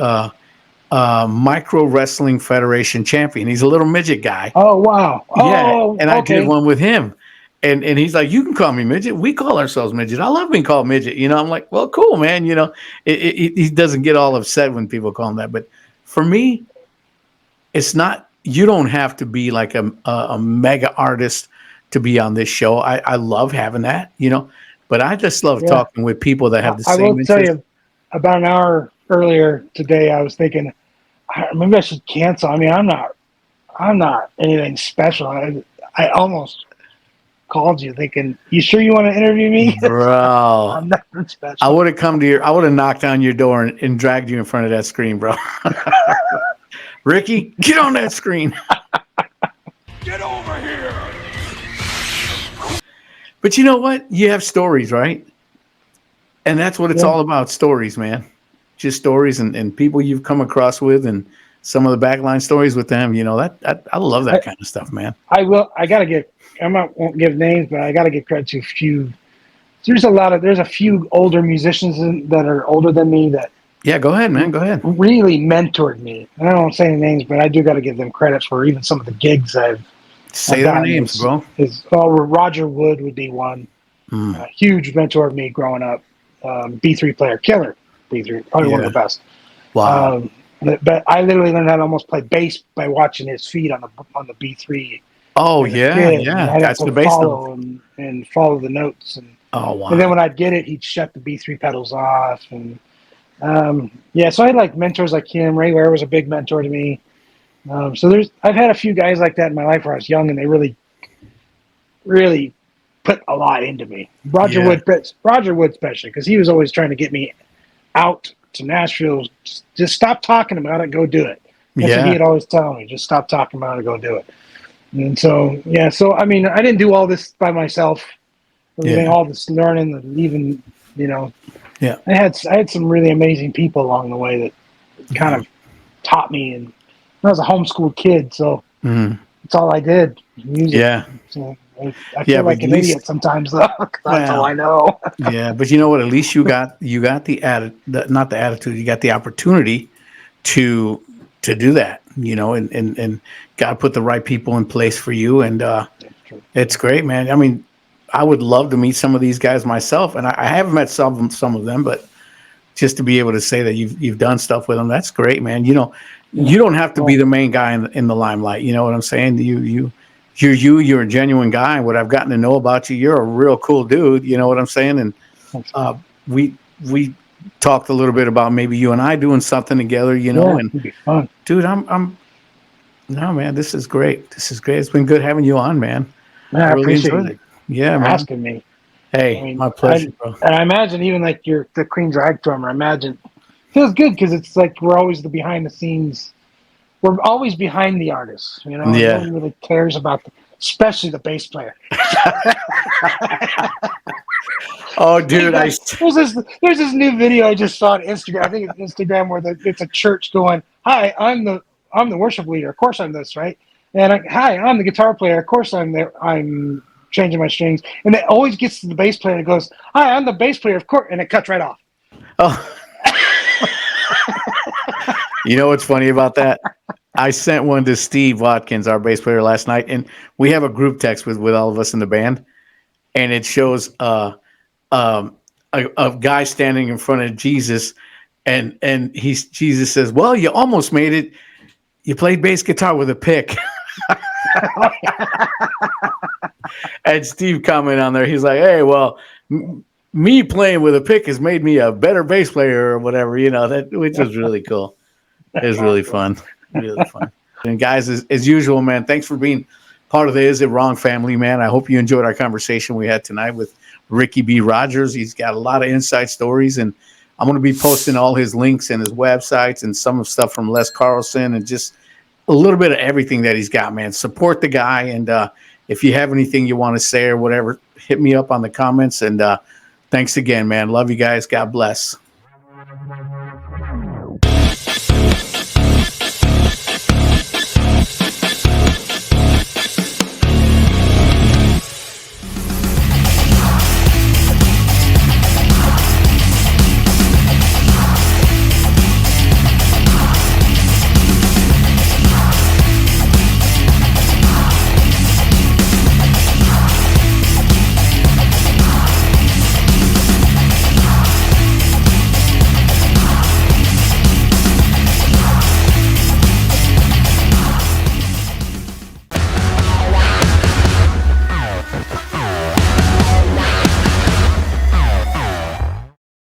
Micro Wrestling Federation champion. He's a little midget guy. Oh, wow. Yeah. And I okay. did one with him. And he's like, you can call me midget. We call ourselves midget. I love being called midget. You know, I'm like, well, cool, man. You know, he doesn't get all upset when people call him that. But for me, it's not, you don't have to be like a mega artist to be on this show. I love having that, you know, but I just love talking with people that have the same interest. I will tell you, about an hour earlier today, I was thinking, maybe I should cancel. I mean, I'm not anything special. I almost called you thinking, you sure you want to interview me? Bro, I'm nothing special. I would have knocked on your door and dragged you in front of that screen, bro. Ricky, get on that screen. Get over here! But you know what? You have stories, right? And that's what it's all about, stories, man. Just stories and people you've come across with, and some of the backline stories with them. You know, that I love that kind of stuff, man. I won't give names, but I got to give credit to a few. There's a few older musicians that are older than me that. Yeah, go ahead, man. Go ahead. Really mentored me. I don't want to say any names, but I do got to give them credit for even some of the gigs I've. Say their names, bro. Roger Wood would be one. A huge mentor of me growing up. B3 player, killer B3, probably one of the best. Wow. But I literally learned how to almost play bass by watching his feet on the B3. Oh yeah. I That's the bass. follow and follow the notes, and wow. And then when I'd get it, he'd shut the B3 pedals off, and so I had like mentors like him. Ray Ware was a big mentor to me. So I've had a few guys like that in my life where I was young, and they really, really put a lot into me. Roger Wood especially, because he was always trying to get me out to Nashville. Just stop talking about it, go do it. That's what he'd always tell me. Just stop talking about it, go do it. And so I mean, I didn't do all this by myself. All this learning, and even I had some really amazing people along the way that kind of taught me. And I was a homeschooled kid, so that's all I did, music. Yeah. So I feel like an idiot sometimes, though. That's all I know. Yeah, but you know what? At least you got the not the attitude. You got the opportunity to do that. You know, and God put the right people in place for you, and it's great, man. I mean, I would love to meet some of these guys myself, and I haven't met some of them, but just to be able to say that you've done stuff with them, that's great, man. You know, you don't have to be the main guy in the limelight. You know what I'm saying? You're a genuine guy. And what I've gotten to know about you, you're a real cool dude. You know what I'm saying? And we talked a little bit about maybe you and I doing something together. You know, and it'd be fun. dude, no, man, this is great. This is great. It's been good having you on, man. Man, I really appreciate enjoyed you it. Yeah, man. asking me. Hey, I mean, my pleasure, bro. And I imagine even like you're the Queen drag drummer. I imagine feels good because it's like we're always the behind the scenes. We're always behind the artists. You know, Yeah. no one really cares about especially the bass player. Oh, dude, there's this new video I just saw on Instagram. I think it's Instagram where it's a church going, "Hi, I'm the worship leader. Of course I'm this, right?" And "Hi, I'm the guitar player. Of course I'm changing my strings." And it always gets to the bass player and it goes, "Hi, I'm the bass player. Of course," and it cuts right off. Oh. You know what's funny about that? I sent one to Steve Watkins, our bass player, last night, and we have a group text with all of us in the band, and it shows a guy standing in front of Jesus, and Jesus says, "Well, you almost made it. You played bass guitar with a pick." And Steve commented on there. He's like, "Hey, well, me playing with a pick has made me a better bass player or whatever." You know, which was really cool. It was really fun. Really fun. And guys, as usual, man, thanks for being part of the Is It Wrong family, man. I hope you enjoyed our conversation we had tonight with Ricky B. Rogers. He's got a lot of inside stories, and I'm going to be posting all his links and his websites and some of stuff from Les Carlson and just a little bit of everything that he's got, man. Support the guy, and if you have anything you want to say or whatever, hit me up on the comments, and thanks again, man. Love you guys. God bless.